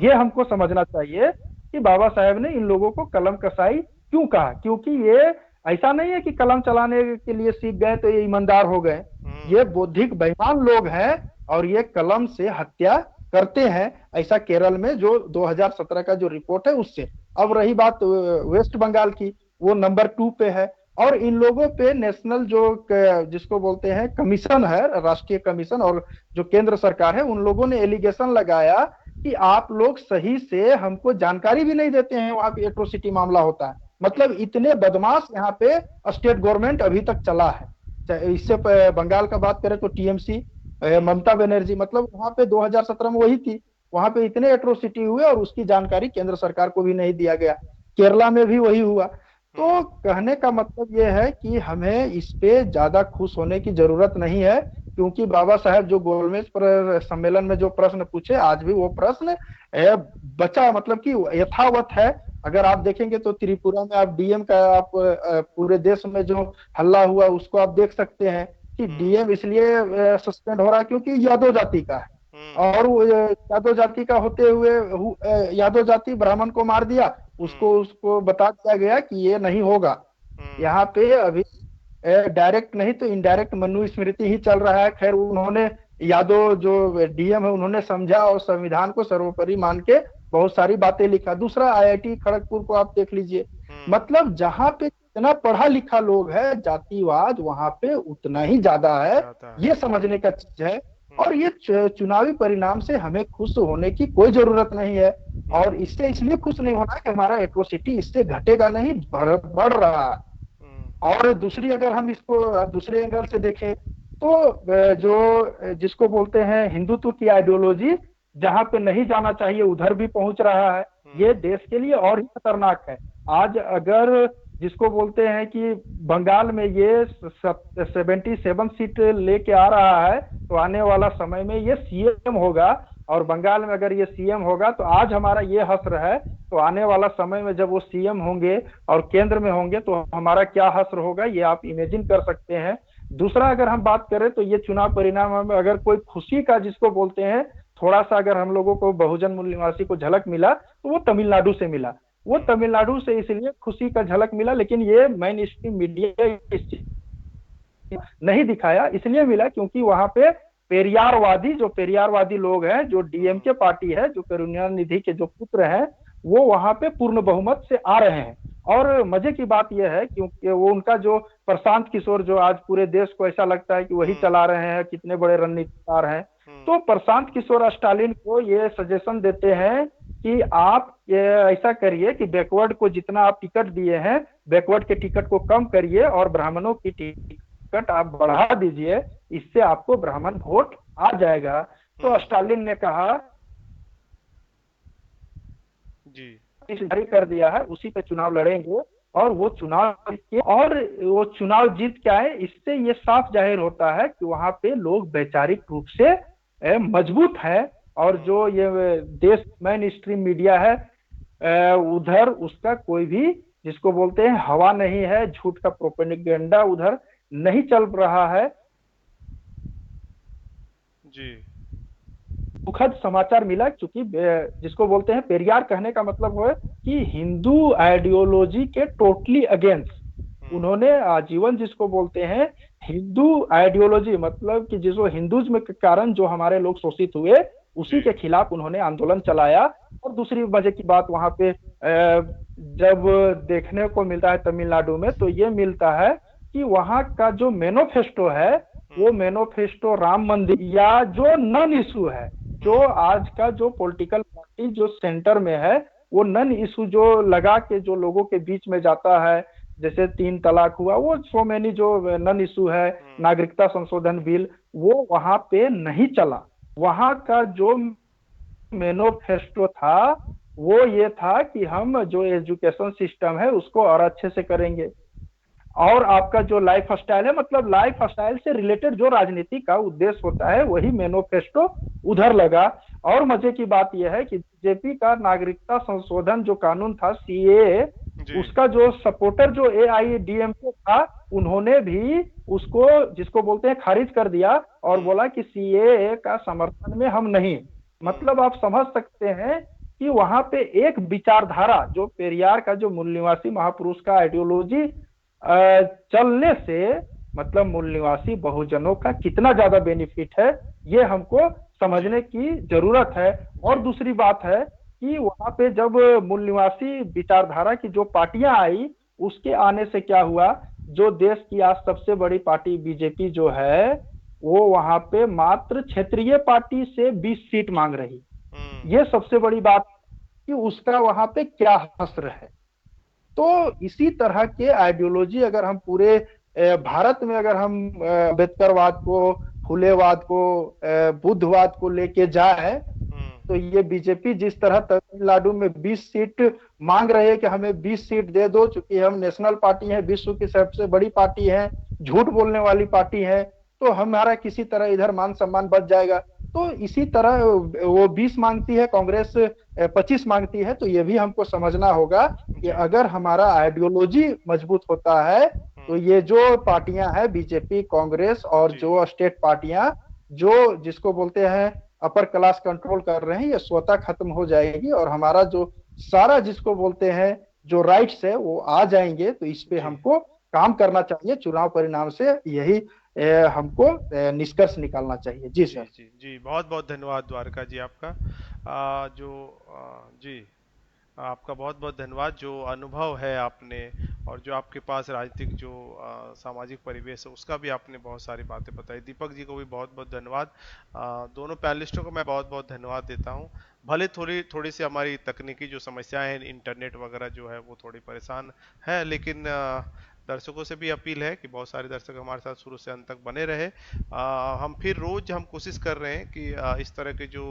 ये हमको समझना चाहिए कि बाबा साहेब ने इन लोगों को कलम कसाई क्यों कहा, क्योंकि ये ऐसा नहीं है कि कलम चलाने के लिए सीख गए तो ये ईमानदार हो गए। ये बौद्धिक बेईमान लोग हैं और ये कलम से हत्या करते हैं। ऐसा केरल में जो 2017 का जो रिपोर्ट है उससे। अब रही बात वेस्ट बंगाल की, वो नंबर 2 पे है। और इन लोगों पे नेशनल जो जिसको बोलते हैं कमीशन है, राष्ट्रीय कमीशन, और जो केंद्र सरकार है, उन लोगों ने एलिगेशन लगाया कि आप लोग सही से हमको जानकारी भी नहीं देते हैं वहां पे एट्रोसिटी मामला होता है। मतलब इतने बदमाश यहाँ पे स्टेट गवर्नमेंट अभी तक चला है। इससे बंगाल का बात करें तो टीएमसी ममता बनर्जी, मतलब वहां पे 2017 में वही थी। वहां पे इतने एट्रोसिटी हुए और उसकी जानकारी केंद्र सरकार को भी नहीं दिया गया। केरला में भी वही हुआ। तो कहने का मतलब यह है कि हमें इस पे ज्यादा खुश होने की जरूरत नहीं है, क्योंकि बाबा साहेब जो गोलमेज पर सम्मेलन में जो प्रश्न पूछे आज भी वो प्रश्न बचा, मतलब कि यथावत है। अगर आप देखेंगे तो त्रिपुरा में आप डीएम का आप पूरे देश में जो हल्ला हुआ उसको आप देख सकते हैं कि डीएम इसलिए सस्पेंड हो रहा है क्योंकि यादव जाति का है। और वो यादव जाति का होते हुए यादव जाति ब्राह्मण को मार दिया, उसको बता दिया गया कि ये नहीं होगा। यहाँ पे अभी डायरेक्ट नहीं तो इनडायरेक्ट मनुस्मृति ही चल रहा है। खैर उन्होंने यादव जो डीएम है उन्होंने समझा और संविधान को सर्वोपरि मान के बहुत सारी बातें लिखा। दूसरा आईआईटी खड़गपुर को आप देख लीजिए, मतलब जहाँ पे इतना पढ़ा लिखा लोग है जातिवाद वहां पे उतना ही ज्यादा है। ये समझने का चीज है। और ये चुनावी परिणाम से हमें खुश होने की कोई जरूरत नहीं है। और इससे इसलिए खुश नहीं होना कि हमारा एट्रोसिटी इससे घटेगा नहीं, बढ़ रहा है। और दूसरी अगर हम इसको दूसरे एंगल से देखें तो जो जिसको बोलते हैं हिंदुत्व की आइडियोलॉजी जहां पे नहीं जाना चाहिए उधर भी पहुंच रहा है। ये देश के लिए और ही खतरनाक है। आज अगर जिसको बोलते हैं कि बंगाल में ये 77 सीट लेके आ रहा है तो आने वाला समय में ये सीएम होगा। और बंगाल में अगर ये सीएम होगा तो आज हमारा ये हश्र है, तो आने वाला समय में जब वो सीएम होंगे और केंद्र में होंगे तो हमारा क्या हश्र होगा ये आप इमेजिन कर सकते हैं। दूसरा अगर हम बात करें तो ये चुनाव परिणाम में अगर कोई खुशी का जिसको बोलते हैं थोड़ा सा अगर हम लोगों को बहुजन मूल निवासी को झलक मिला तो वो तमिलनाडु से मिला। वो तमिलनाडु से इसलिए खुशी का झलक मिला, लेकिन ये मेन स्ट्रीम मीडिया नहीं दिखाया। इसलिए मिला क्योंकि वहां पे पेरियारवादी लोग हैं, जो डीएमके पार्टी है, जो करुणानिधि के जो पुत्र हैं, वो वहां पे पूर्ण बहुमत से आ रहे हैं। और मजे की बात यह है क्योंकि वो उनका जो प्रशांत किशोर जो आज पूरे देश को ऐसा लगता है कि वही चला रहे हैं, कितने बड़े रणनीतिकार हैं, तो प्रशांत किशोर स्टालिन को ये सजेशन देते हैं कि आप ऐसा करिए कि बैकवर्ड को जितना आप टिकट दिए हैं बैकवर्ड के टिकट को कम करिए और ब्राह्मणों की टिकट आप बढ़ा दीजिए, इससे आपको ब्राह्मण वोट आ जाएगा। तो स्टालिन ने कहा जी जारी कर दिया है, उसी पे चुनाव लड़ेंगे और वो चुनाव जीत के आए। इससे ये साफ जाहिर होता है कि वहां पे लोग वैचारिक रूप से मजबूत है। और जो ये देश मेन स्ट्रीम मीडिया है उधर उसका कोई भी जिसको बोलते हैं हवा नहीं है, झूठ का प्रोपेगेंडा उधर नहीं चल रहा है। जी। दुखद समाचार मिला, क्योंकि जिसको बोलते हैं पेरियार कहने का मतलब है कि हिंदू आइडियोलॉजी के टोटली अगेंस्ट उन्होंने आजीवन, जिसको बोलते हैं हिंदू आइडियोलॉजी, मतलब कि जिसको हिंदुज्म के कारण जो हमारे लोग शोषित हुए उसी के खिलाफ उन्होंने आंदोलन चलाया। और दूसरी मजे की बात वहां पे जब देखने को मिलता है तमिलनाडु में, तो ये मिलता है कि वहां का जो मैनिफेस्टो है वो मैनिफेस्टो राम मंदिर या जो नन इशू है, जो आज का जो पॉलिटिकल पार्टी जो सेंटर में है, वो नन इशू जो लगा के जो लोगों के बीच में जाता है, जैसे 3 तलाक हुआ, वो सो मेनी जो नन इशू है, नागरिकता संशोधन बिल, वो वहां पे नहीं चला। वहां का जो मैनिफेस्टो था वो ये था कि हम जो एजुकेशन सिस्टम है उसको और अच्छे से करेंगे, और आपका जो लाइफ स्टाइल है, मतलब लाइफ स्टाइल से रिलेटेड जो राजनीति का उद्देश्य होता है वही मैनिफेस्टो उधर लगा। और मजे की बात यह है कि बीजेपी का नागरिकता संशोधन जो कानून था सीएए, उसका जो सपोर्टर जो एआईडीएमके था, उन्होंने भी उसको, जिसको बोलते हैं, खारिज कर दिया और बोला कि सीएए का समर्थन में हम नहीं। मतलब आप समझ सकते हैं कि वहां पे एक विचारधारा जो पेरियार का जो मूल निवासी महापुरुष का आइडियोलॉजी चलने से, मतलब मूल निवासी बहुजनों का कितना ज्यादा बेनिफिट है, ये हमको समझने की जरूरत है। और दूसरी बात है कि वहां पे जब मूल निवासी विचारधारा की जो पार्टियां आई, उसके आने से क्या हुआ, जो देश की आज सबसे बड़ी पार्टी बीजेपी जो है, वो वहां पे मात्र क्षेत्रीय पार्टी से 20 सीट मांग रही। ये सबसे बड़ी बात कि उसका वहां पे क्या हश्र है। तो इसी तरह के आइडियोलॉजी अगर हम पूरे भारत में, अगर हम अम्बेडकरवाद को, फुलेवाद को, बुद्धवाद को लेके जाए, तो ये बीजेपी जिस तरह तमिलनाडु में 20 सीट मांग रहे हैं कि हमें 20 सीट दे दो, चूंकि हम नेशनल पार्टी हैं, विश्व की सबसे बड़ी पार्टी है, झूठ बोलने वाली पार्टी है, तो हमारा किसी तरह इधर मान सम्मान बच जाएगा। तो इसी तरह वो 20 मांगती है, कांग्रेस 25 मांगती है। तो ये भी हमको समझना होगा कि अगर हमारा आइडियोलॉजी मजबूत होता है तो ये जो पार्टियां हैं बीजेपी, कांग्रेस और जो स्टेट पार्टियां जो जिसको बोलते हैं अपर क्लास कंट्रोल कर रहे हैं, ये स्वतः खत्म हो जाएगी और हमारा जो सारा जिसको बोलते हैं जो राइट्स है वो आ जाएंगे। तो इस पे हमको काम करना चाहिए। चुनाव परिणाम से यही हमको निष्कर्ष निकालना चाहिए। जी सर। जी जी, बहुत बहुत धन्यवाद द्वारका जी आपका। जी, आपका बहुत बहुत धन्यवाद। जो अनुभव है आपने और जो आपके पास राजनीतिक जो सामाजिक परिवेश है उसका भी आपने बहुत सारी बातें बताई। दीपक जी को भी बहुत बहुत धन्यवाद। दोनों पैनलिस्टों को मैं बहुत बहुत धन्यवाद देता हूं। भले थोड़ी थोड़ी सी हमारी तकनीकी जो समस्याएं हैं, इंटरनेट वगैरह जो है वो थोड़ी परेशान है, लेकिन दर्शकों से भी अपील है कि बहुत सारे दर्शक हमारे साथ शुरू से अंत तक बने रहे। हम फिर रोज हम कोशिश कर रहे हैं कि इस तरह के जो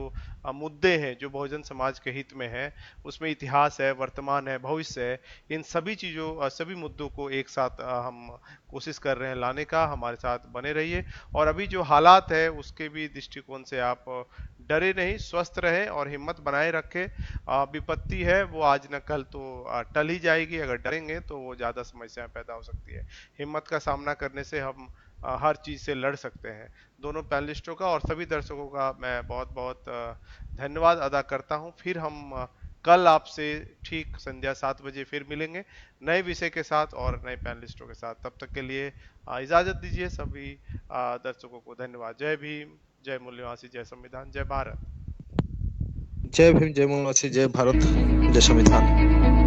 मुद्दे हैं जो बहुजन समाज के हित में है, उसमें इतिहास है, वर्तमान है, भविष्य है, इन सभी चीज़ों सभी मुद्दों को एक साथ हम कोशिश कर रहे हैं लाने का। हमारे साथ बने रहिए। और अभी जो हालात है उसके भी दृष्टिकोण से आप डरे नहीं, स्वस्थ रहे और हिम्मत बनाए रखें। विपत्ति है वो आज न कल तो टल ही जाएगी। अगर डरेंगे तो वो ज़्यादा समस्याएं पैदा हो सकती है। हिम्मत का सामना करने से हम हर चीज़ से लड़ सकते हैं। दोनों पैनलिस्टों का और सभी दर्शकों का मैं बहुत बहुत धन्यवाद अदा करता हूं। फिर हम कल आपसे ठीक संध्या 7 बजे फिर मिलेंगे नए विषय के साथ और नए पैनलिस्टों के साथ। तब तक के लिए इजाजत दीजिए। सभी दर्शकों को धन्यवाद। जय भीम, जय मूल्यवासी, जय संविधान, जय भारत। जय भीम, जय मूल्यवासी, जय भारत, जय संविधान।